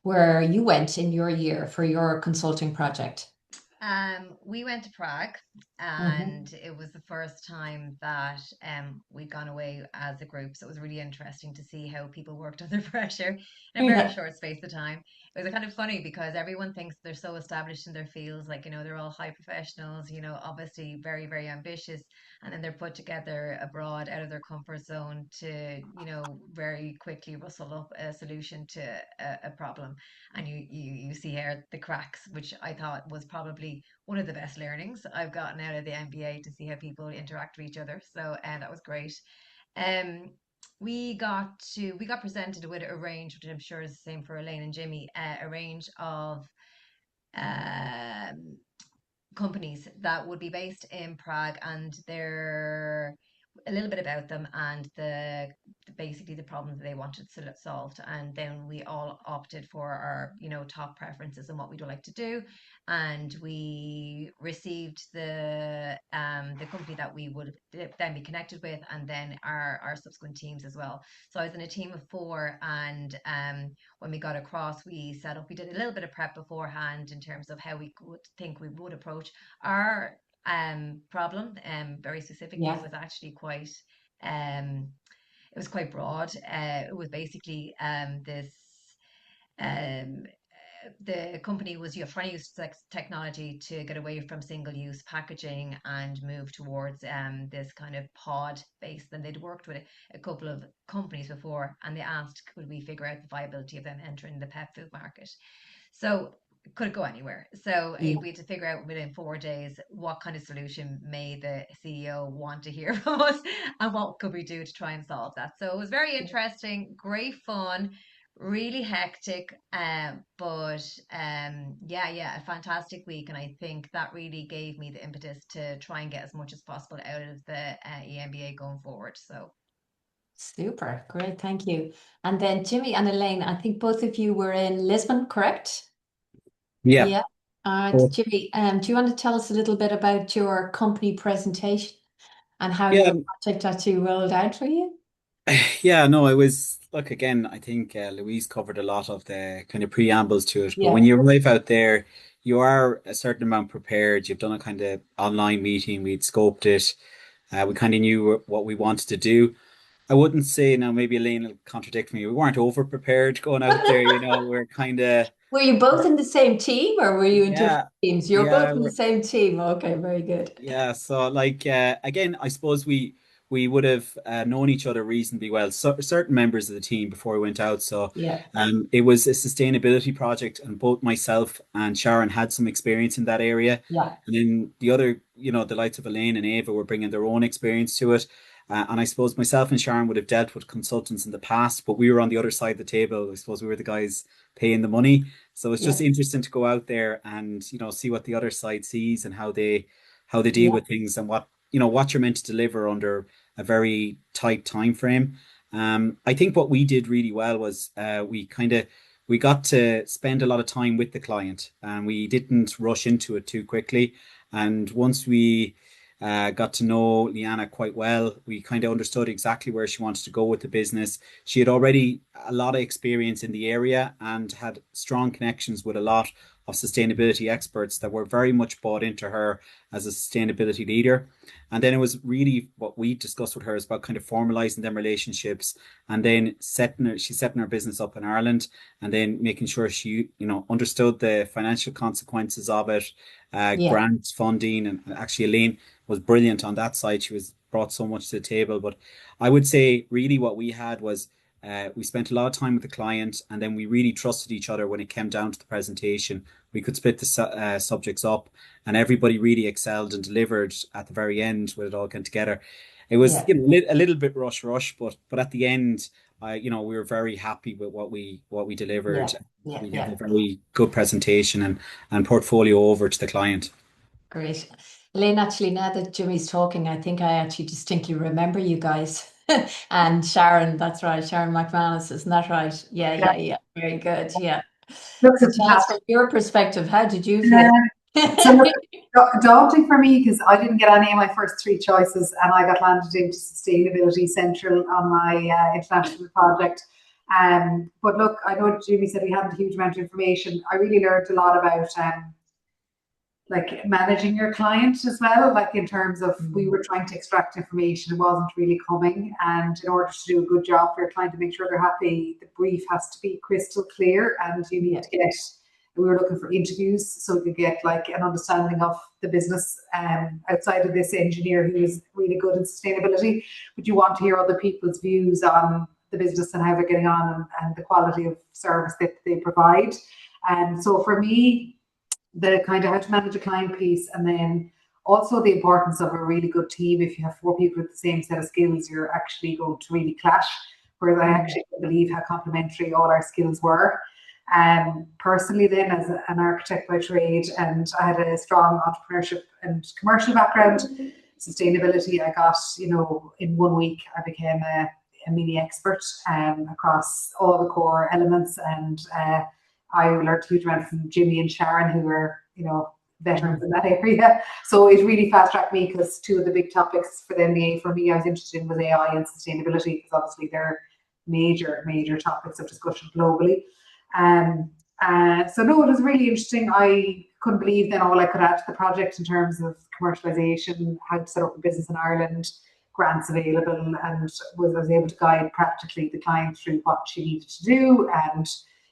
where you went in your year for your consulting project. We went to Prague, and it was the first time that we'd gone away as a group. So it was really interesting to see how people worked under pressure in a very short space of time. It was kind of funny because everyone thinks they're so established in their fields, like, they're all high professionals, obviously very, very ambitious. And then they're put together abroad out of their comfort zone to, very quickly rustle up a solution to a problem. And you see here the cracks, which I thought was probably one of the best learnings I've gotten out of the MBA, to see how people interact with each other. So that was great. We got presented with a range, which I'm sure is the same for Elaine and Jimmy, a range of companies that would be based in Prague, and they're a little bit about them and basically the problems that they wanted solved. And then we all opted for our top preferences and what we'd like to do, and we received the company that we would then be connected with, and then our subsequent teams as well. So I was in a team of 4, and when we got across, we did a little bit of prep beforehand in terms of how we would approach our problem, very specifically. It was actually quite it was quite broad. It was basically this the company was trying to use technology to get away from single-use packaging and move towards this kind of pod base. Then they'd worked with a couple of companies before, and they asked, could we figure out the viability of them entering the pet food market? So could it go anywhere? So we had to figure out within 4 days what kind of solution made the CEO want to hear from us, and what could we do to try and solve that. So it was very interesting, great fun, really hectic, but yeah, a fantastic week, and I think that really gave me the impetus to try and get as much as possible out of the EMBA going forward. So Super, great, thank you. And then Jimmy and Elaine, I think both of you were in Lisbon, correct? Yeah. Yeah. Jimmy, do you want to tell us a little bit about your company presentation and how Yeah. your project actually rolled out for you? Yeah, no, it was, look, again, I think Louise covered a lot of the kind of preambles to it. But when Yeah, you arrive out there, you are a certain amount prepared. You've done a kind of online meeting, we'd scoped it. We kind of knew what we wanted to do. I wouldn't say, now maybe Elaine will contradict me. We weren't over prepared going out there, we're kind of, were you both in the same team or were you in different yeah, teams? You're both yeah. in the same team. Okay, very good. Yeah, so like again, I suppose we would have known each other reasonably well, certain members of the team before we went out. So Yeah, it was a sustainability project, and both myself and Sharon had some experience in that area. yeah, And then the other, the likes of Elaine and Ava were bringing their own experience to it. And I suppose myself and Sharon would have dealt with consultants in the past, but we were on the other side of the table. I suppose we were the guys paying the money. So it's yeah, just interesting to go out there and see what the other side sees and how they deal yeah, with things and what you're meant to deliver under a very tight time frame. I think what we did really well was we got to spend a lot of time with the client, and we didn't rush into it too quickly. And once we got to know Leanna quite well, we kind of understood exactly where she wanted to go with the business. She had already a lot of experience in the area and had strong connections with a lot of sustainability experts that were very much bought into her as a sustainability leader. And then it was really what we discussed with her is about kind of formalizing them relationships, and then she's setting her business up in Ireland, and then making sure she, understood the financial consequences of it, yeah, grants, funding, and actually Elaine was brilliant on that side. She was brought so much to the table. But I would say really what we had was we spent a lot of time with the client, and then we really trusted each other when it came down to the presentation. We could split the subjects up, and everybody really excelled and delivered at the very end when it all came together. It was, yeah, a little bit rush, but at the end, we were very happy with what we yeah, delivered. yeah, We gave yeah. a very good presentation and portfolio over to the client. Great. Elaine, actually, now that Jimmy's talking, I think I actually distinctly remember you guys. And Sharon, that's right, Sharon McManus, isn't that right? Yeah, Yeah, yeah, yeah. Very good. Yeah. looks So tell us from fantastic. your perspective, how did you feel? Um, so look, daunting for me because I didn't get any of my first three choices, and I got landed into Sustainability Central on my international project. But look, I know Jimmy said we hadn't a huge amount of information. I really learned a lot about like managing your client as well, like in terms of we were trying to extract information, it wasn't really coming. And in order to do a good job for your client to make sure they're happy, the brief has to be crystal clear, and you need to get, we were looking for interviews so we could get like an understanding of the business outside of this engineer who is really good in sustainability. But you want to hear other people's views on the business and how they're getting on, and the quality of service that they provide. And so for me, the kind of how to manage a client piece, and then also the importance of a really good team. If you have four people with the same set of skills, you're actually going to really clash. Whereas I actually believe how complementary all our skills were. Personally, then as an architect by trade, and I had a strong entrepreneurship and commercial background, sustainability, I got, in 1 week I became a mini expert across all the core elements, and I learned a huge amount from Jimmy and Sharon, who were, veterans in that area. So it really fast tracked me, because two of the big topics for the MBA for me I was interested in was AI and sustainability, because obviously they're major topics of discussion globally. So no, it was really interesting. I couldn't believe then all I could add to the project in terms of commercialization, how to set up a business in Ireland, grants available, and was able to guide practically the client through what she needed to do, and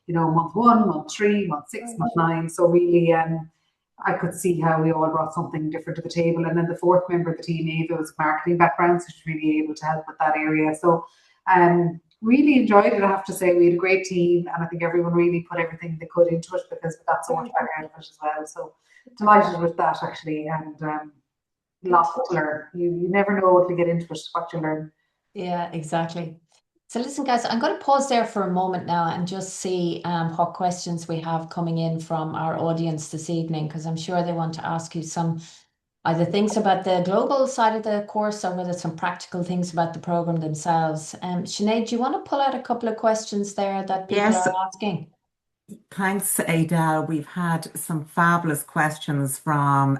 month 1, month 3, month 6, month 9. So really, I could see how we all brought something different to the table. And then the fourth member of the team, Ava, was marketing background, so she's really able to help with that area. So really enjoyed it, I have to say. We had a great team, and I think everyone really put everything they could into it, because we got so much back out of it as well. So delighted with that, actually, and lots to learn. You never know what to get into it, what you learn. Yeah, exactly. So listen, guys, I'm going to pause there for a moment now and just see what questions we have coming in from our audience this evening, because I'm sure they want to ask you some either things about the global side of the course or whether some practical things about the program themselves. Sinead, do you want to pull out a couple of questions there that people Yes, are asking? thanks, Edel. We've had some fabulous questions from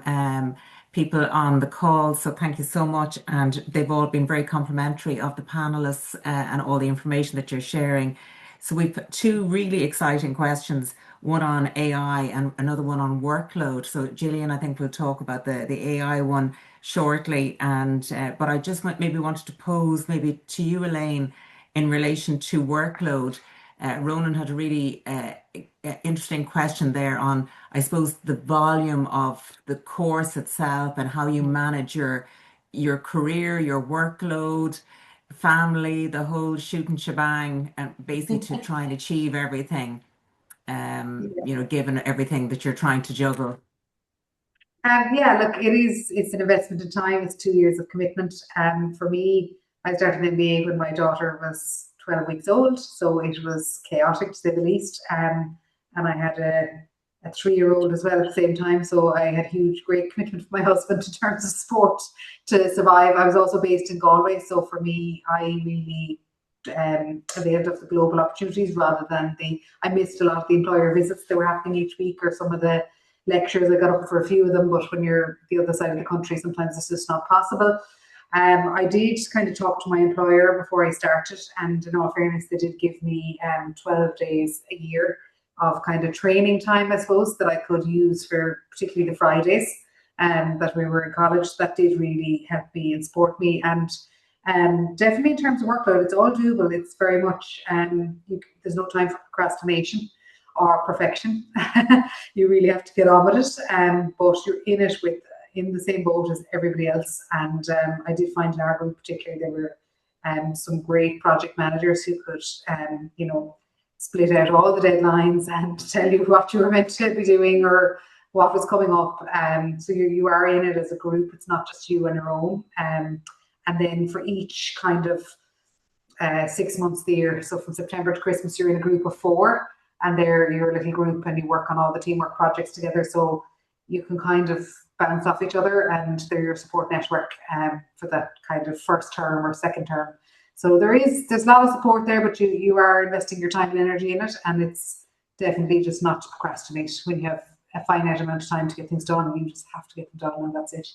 people on the call, so thank you so much. And they've all been very complimentary of the panelists and all the information that you're sharing. So we've two really exciting questions, one on AI and another one on workload. So Gillian, I think we'll talk about the AI one shortly. And but I just maybe wanted to pose maybe to you, Elaine, in relation to workload. Ronan had a really interesting question there on, I suppose, the volume of the course itself and how you manage your career, your workload, family, the whole shoot and shebang, and basically to try and achieve everything, given everything that you're trying to juggle. Yeah, look, it's an investment in time. It's 2 years of commitment. For me, I started an MBA when my daughter was 12 weeks old, so it was chaotic to say the least. And I had a 3-year-old as well at the same time, so I had great commitment from my husband in terms of support to survive. I was also based in Galway, so for me, I really availed of the global opportunities rather than I missed a lot of the employer visits that were happening each week or some of the lectures. I got up for a few of them, but when you're the other side of the country, sometimes it's just not possible. I did kind of talk to my employer before I started, and in all fairness, they did give me 12 days a year of kind of training time, I suppose, that I could use for particularly the Fridays that we were in college. That did really help me and support me. And definitely in terms of workload, it's all doable. It's very much, there's no time for procrastination or perfection. You really have to get on with it, but you're in the same boat as everybody else. And I did find in our group particularly there were some great project managers who could split out all the deadlines and tell you what you were meant to be doing or what was coming up. So you are in it as a group. It's not just you on your own. And then for each kind of 6 months of the year, so from September to Christmas, you're in a group of 4, and they're your little group, and you work on all the teamwork projects together. So you can kind of bounce off each other, and they're your support network for that kind of first term or second term. So there's a lot of support there, but you are investing your time and energy in it, and it's definitely just not to procrastinate. When you have a finite amount of time to get things done, you just have to get them done, and that's it.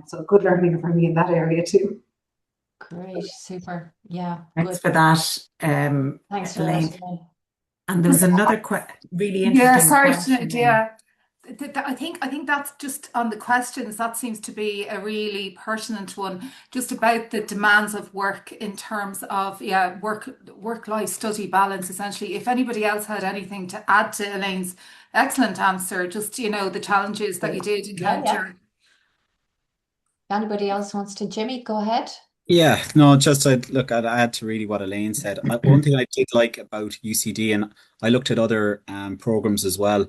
So good learning for me in that area too. Great, super. Yeah, Thanks good. for that, Thanks for Elaine. that. And there was another really interesting question. Yeah. I think that's just on the questions. That seems to be a really pertinent one, just about the demands of work in terms of work-life study balance. Essentially, if anybody else had anything to add to Elaine's excellent answer, just the challenges that you did encounter. Yeah. Anybody else wants to? Jimmy, go ahead. Yeah, no, just I'd add to really what Elaine said. One thing I did like about UCD, and I looked at other programs as well,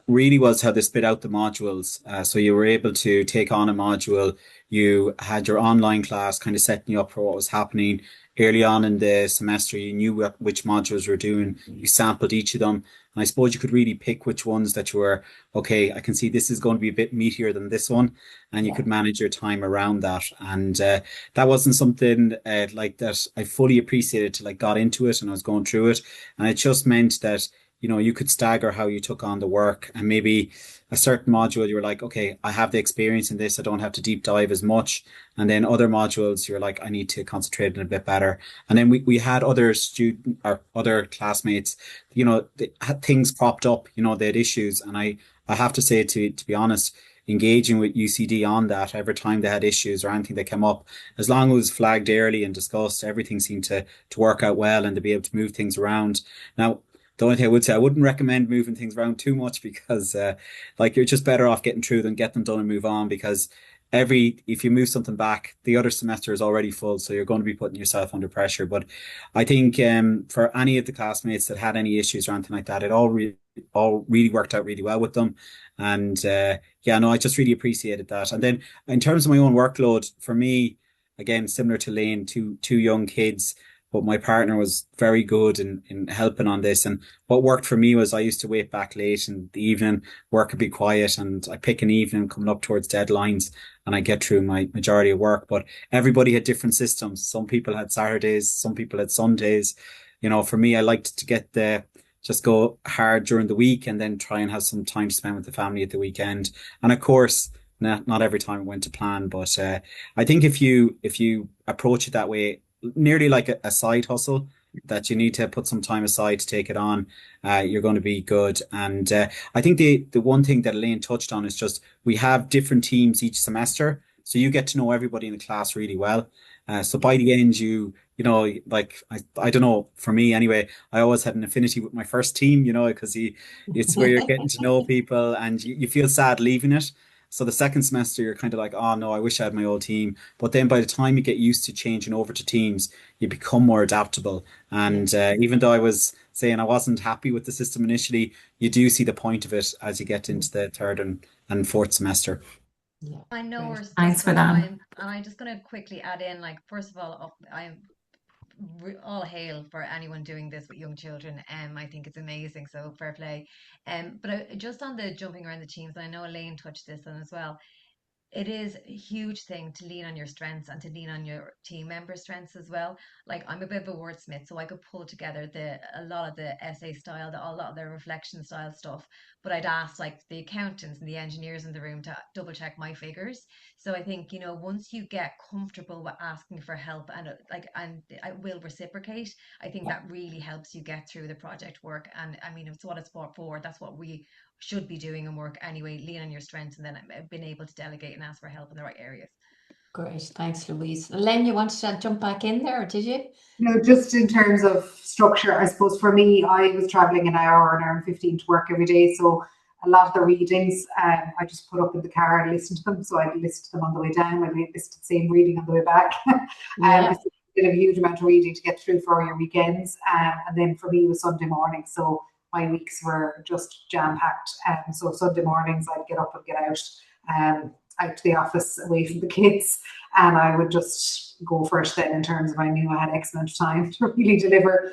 really was how they split out the modules. So you were able to take on a module, you had your online class kind of setting you up for what was happening early on in the semester. You knew which modules you were doing, you sampled each of them. And I suppose you could really pick which ones that you were, okay, I can see this is going to be a bit meatier than this one. And you could manage your time around that. And that wasn't something like that I fully appreciated till I got into it and I was going through it. And it just meant that you could stagger how you took on the work, and maybe a certain module you were like, okay, I have the experience in this, I don't have to deep dive as much. And then other modules you're like, I need to concentrate on a bit better. And then we had other student or other classmates, they had things cropped up, they had issues. And I have to say, to be honest, engaging with UCD on that every time they had issues or anything that came up, as long as it was flagged early and discussed, everything seemed to work out well and to be able to move things around. Now, the only thing I would say, I wouldn't recommend moving things around too much because you're just better off getting through than get them done and move on, because if you move something back, the other semester is already full, so you're going to be putting yourself under pressure. But I think for any of the classmates that had any issues or anything like that, it all really worked out really well with them. And I just really appreciated that. And then in terms of my own workload, for me, again, similar to Lane, two young kids, but my partner was very good in helping on this. And what worked for me was I used to wait back late in the evening, work would be quiet, and I pick an evening coming up towards deadlines and I get through my majority of work. But everybody had different systems. Some people had Saturdays, some people had Sundays. For me, I liked to just go hard during the week and then try and have some time to spend with the family at the weekend. And of course, not every time it went to plan, but I think if you approach it that way, nearly like a side hustle, that you need to put some time aside to take it on, you're going to be good. And I think the one thing that Elaine touched on is just we have different teams each semester, so you get to know everybody in the class really well. So by the end, like I don't know, for me anyway, I always had an affinity with my first team, because it's where you're getting to know people and you feel sad leaving it. So the second semester, you're kind of like, oh no, I wish I had my old team. But then by the time you get used to changing over to teams, you become more adaptable. And even though I was saying I wasn't happy with the system initially, you do see the point of it as you get into the third and fourth semester. Yeah. I know we're stuck Thanks for that. and I'm just going to quickly add in, like, first of all, I'm all hail for anyone doing this with young children. I think it's amazing. So fair play. But just on the jumping around the teams, and I know Elaine touched this on as well. It is a huge thing to lean on your strengths and to lean on your team member strengths as well. Like, I'm a bit of a wordsmith, so I could pull together a lot of the essay style, a lot of the reflection style stuff. But I'd ask like the accountants and the engineers in the room to double check my figures. So I think, once you get comfortable with asking for help and I will reciprocate, I think that really helps you get through the project work. And I mean, it's what it's for. That's what we should be doing in work anyway. Lean on your strengths and then been able to delegate and ask for help in the right areas. Great, thanks, Louise. Len, you wanted to jump back in there, or did you? No, just in terms of structure, I suppose for me, I was traveling an hour and 15 to work every day. So a lot of the readings, I just put up in the car and listened to them. So I'd listen to them on the way down. I'd listen to the same reading on the way back. Yeah. It's a huge amount of reading to get through for your weekends. And then for me, it was Sunday morning. So my weeks were just jam-packed. So Sunday mornings, I'd get up and get out to the office away from the kids, and I would just go for it then in terms of I knew I had X amount of time to really deliver.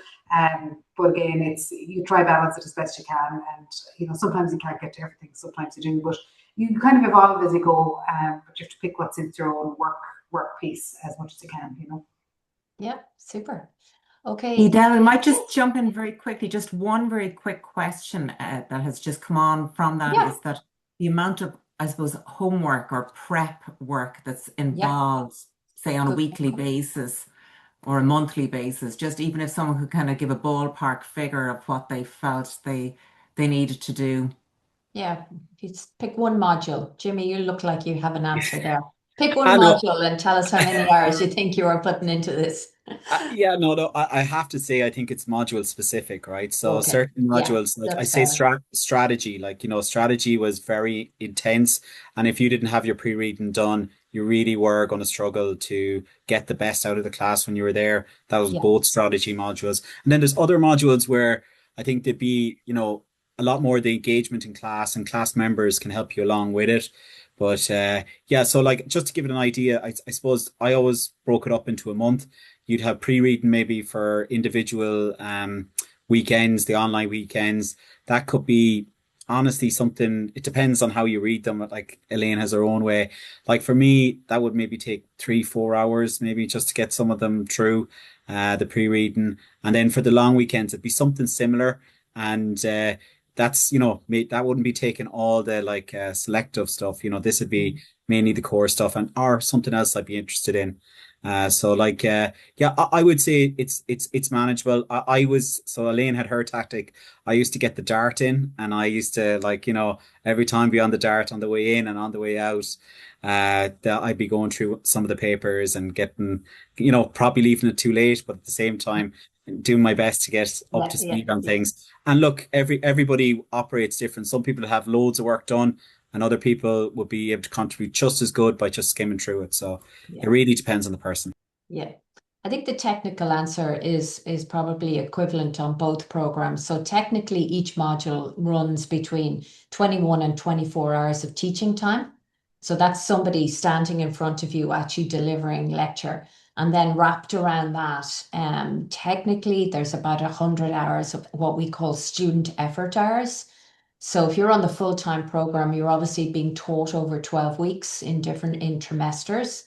But again, you try balance it as best you can, and sometimes you can't get to everything, sometimes you do, but you kind of evolve as you go. But you have to pick what suits your own work piece as much as you can. Yeah, super. Okay. Edel, I might just jump in very quickly. Just one very quick question that has just come on from that is that the amount of, I suppose, homework or prep work that's involved, say on a weekly basis or a monthly basis, just even if someone could kind of give a ballpark figure of what they felt they needed to do. Yeah, just pick one module. Jimmy, you look like you have an answer there. Pick one module and tell us how many hours you think you are putting into this. I have to say, I think it's module specific, right? So certain modules, like I say, strategy, like, strategy was very intense. And if you didn't have your pre-reading done, you really were going to struggle to get the best out of the class when you were there. That was both strategy modules. And then there's other modules where I think there'd be, a lot more the engagement in class, and class members can help you along with it. But so like, just to give it an idea, I suppose I always broke it up into a month. You'd have pre-reading maybe for individual weekends, the online weekends. That could be honestly something, it depends on how you read them. Like Elaine has her own way. Like for me, that would maybe take 3-4 hours, maybe just to get some of them through the pre-reading. And then for the long weekends, it'd be something similar. And that's, that wouldn't be taking all the selective stuff. This would be mainly the core stuff or something else I'd be interested in. I would say it's manageable. So Elaine had her tactic. I used to get the dart in, and I used to every time be on the dart on the way in and on the way out. That I'd be going through some of the papers and getting, probably leaving it too late, but at the same time doing my best to get up to speed on things. And look, everybody operates different. Some people have loads of work done, and other people will be able to contribute just as good by just skimming through it. So it really depends on the person. Yeah. I think the technical answer is probably equivalent on both programs. So technically, each module runs between 21 and 24 hours of teaching time. So that's somebody standing in front of you actually delivering lecture. And then wrapped around that, technically there's about 100 hours of what we call student effort hours. So if you're on the full-time program, you're obviously being taught over 12 weeks in different trimesters.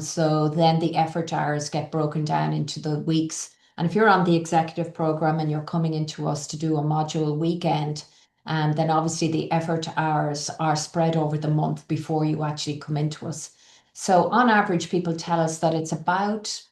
So then the effort hours get broken down into the weeks. And if you're on the executive program and you're coming into us to do a module weekend, then obviously the effort hours are spread over the month before you actually come into us. So on average, people tell us that it's about,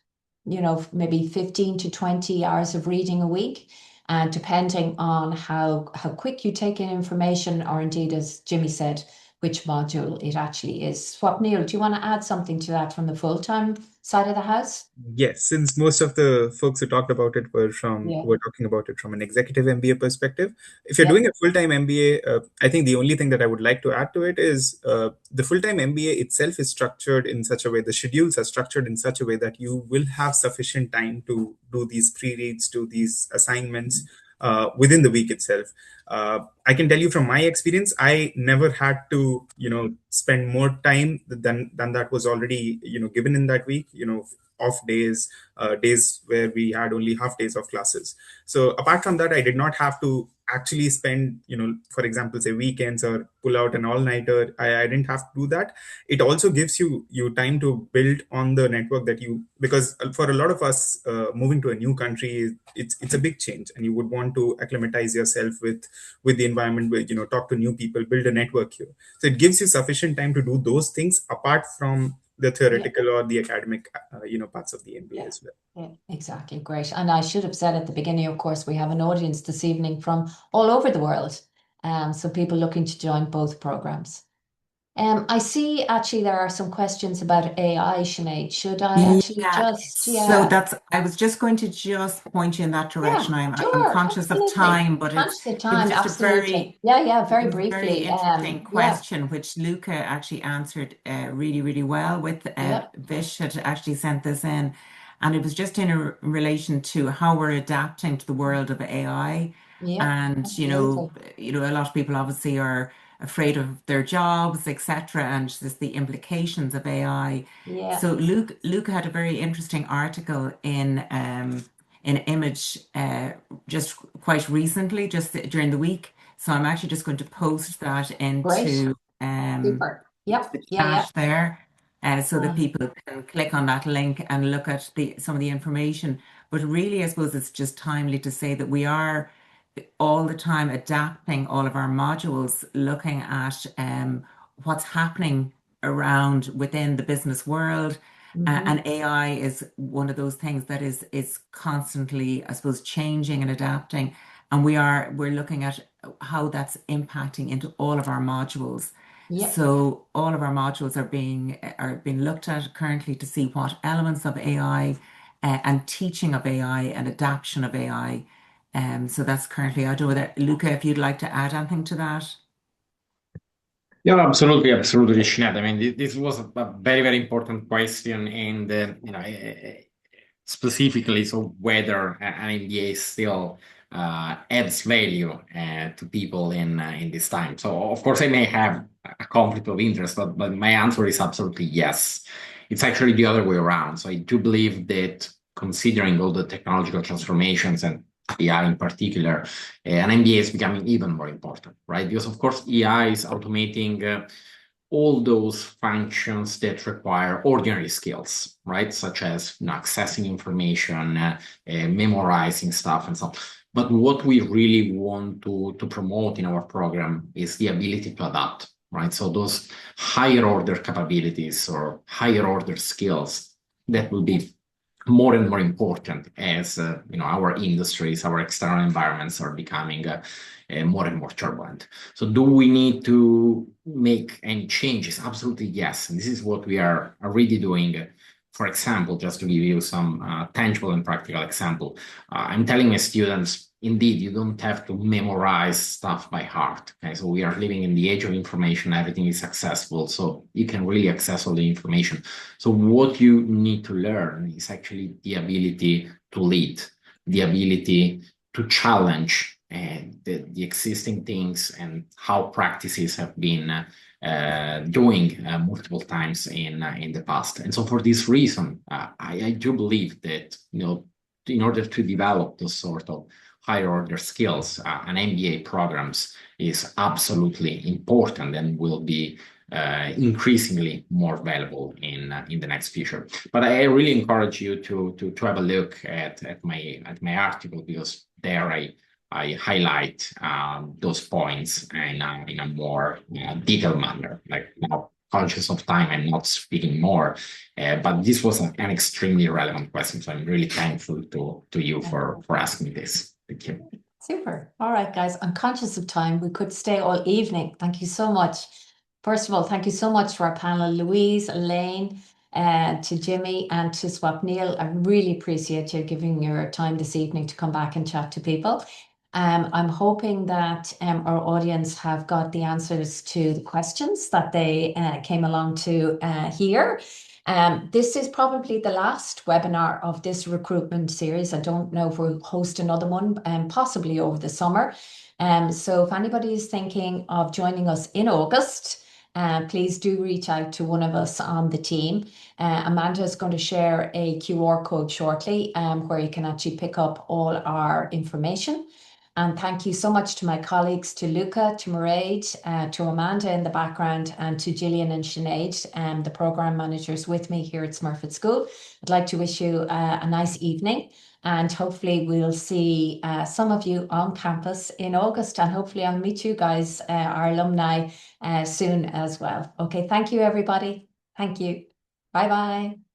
maybe 15 to 20 hours of reading a week. And depending on how quick you take in information, or indeed, as Jimmy said, which module it actually is. Swapnil, do you want to add something to that from the full-time side of the house? Yes, since most of the folks who talked about it were talking about it from an executive MBA perspective. If you're doing a full-time MBA, I think the only thing that I would like to add to it is the full-time MBA itself is structured in such a way, the schedules are structured in such a way that you will have sufficient time to do these pre-reads, to these assignments within the week itself. I can tell you from my experience, I never had to, spend more time than that was already, given in that week, off days, days where we had only half days of classes. So apart from that, I did not have to actually spend, for example, say weekends or pull out an all-nighter. I didn't have to do that. It also gives you time to build on the network that because for a lot of us, moving to a new country, it's a big change, and you would want to acclimatize yourself with the environment, where, talk to new people, build a network here. So it gives you sufficient time to do those things apart from the theoretical or the academic, parts of the MBA as well. Yeah, exactly. Great. And I should have said at the beginning, of course, we have an audience this evening from all over the world. So people looking to join both programs. I see actually there are some questions about AI, Sinead. Should I actually I was just going to just point you in that direction. I'm conscious of time, but it was just absolutely. Very briefly. Very interesting question, which Luca actually answered really, really well with. Vish had actually sent this in, and it was just in relation to how we're adapting to the world of AI. And, a lot of people obviously are afraid of their jobs, etc., and just the implications of AI. So Luca had a very interesting article in Image just quite recently, just during the week. So I'm actually just going to post that into the chat there, so that people can click on that link and look at some of the information. But really, I suppose it's just timely to say that we are all the time adapting all of our modules, looking at what's happening around within the business world. And AI is one of those things that is constantly, I suppose, changing and adapting. And we're looking at how that's impacting into all of our modules. So all of our modules are being looked at currently to see what elements of AI and teaching of AI and adaptation of AI. So that's currently, I don't know whether, Luca, if you'd like to add anything to that. Yeah, absolutely, Sinead. I mean, this was a very, very important question, and specifically, so whether an MBA still adds value to people in this time. So, of course, I may have a conflict of interest, but my answer is absolutely yes. It's actually the other way around. So I do believe that, considering all the technological transformations and AI in particular, an MBA is becoming even more important, right? Because, of course, AI is automating all those functions that require ordinary skills, right? Such as accessing information, memorizing stuff, and so on. But what we really want to promote in our program is the ability to adapt, right? So those higher order capabilities or higher order skills that will be more and more important as our industries, our external environments are becoming more and more turbulent. So do we need to make any changes? Absolutely yes. And this is what we are already doing. For example, just to give you some tangible and practical example, I'm telling my students, indeed, you don't have to memorize stuff by heart. Okay? So we are living in the age of information. Everything is accessible. So you can really access all the information. So what you need to learn is actually the ability to lead, the ability to challenge the existing things and how practices have been doing multiple times in the past. And so for this reason, I do believe that, in order to develop those sort of higher order skills, an MBA programs is absolutely important and will be increasingly more valuable in the next future. But I really encourage you to have a look at my article, because there I highlight those points in a more detailed manner. Like, now, conscious of time, I'm not speaking more, but this was an extremely relevant question, so I'm really thankful to you for asking this. Thank you. Super. All right, guys, I'm conscious of time. We could stay all evening. Thank you so much. First of all, thank you so much to our panel, Louise, Elaine, to Jimmy, and to Swapnil. I really appreciate you giving your time this evening to come back and chat to people. I'm hoping that our audience have got the answers to the questions that they came along to hear. This is probably the last webinar of this recruitment series. I don't know if we'll host another one, possibly over the summer. So if anybody is thinking of joining us in August, please do reach out to one of us on the team. Amanda is going to share a QR code shortly where you can actually pick up all our information. And thank you so much to my colleagues, to Luca, to Mairead, to Amanda in the background, and to Gillian and Sinead, the program managers with me here at Smurfit School. I'd like to wish you a nice evening, and hopefully we'll see some of you on campus in August, and hopefully I'll meet you guys, our alumni, soon as well. Okay, thank you, everybody. Thank you. Bye-bye.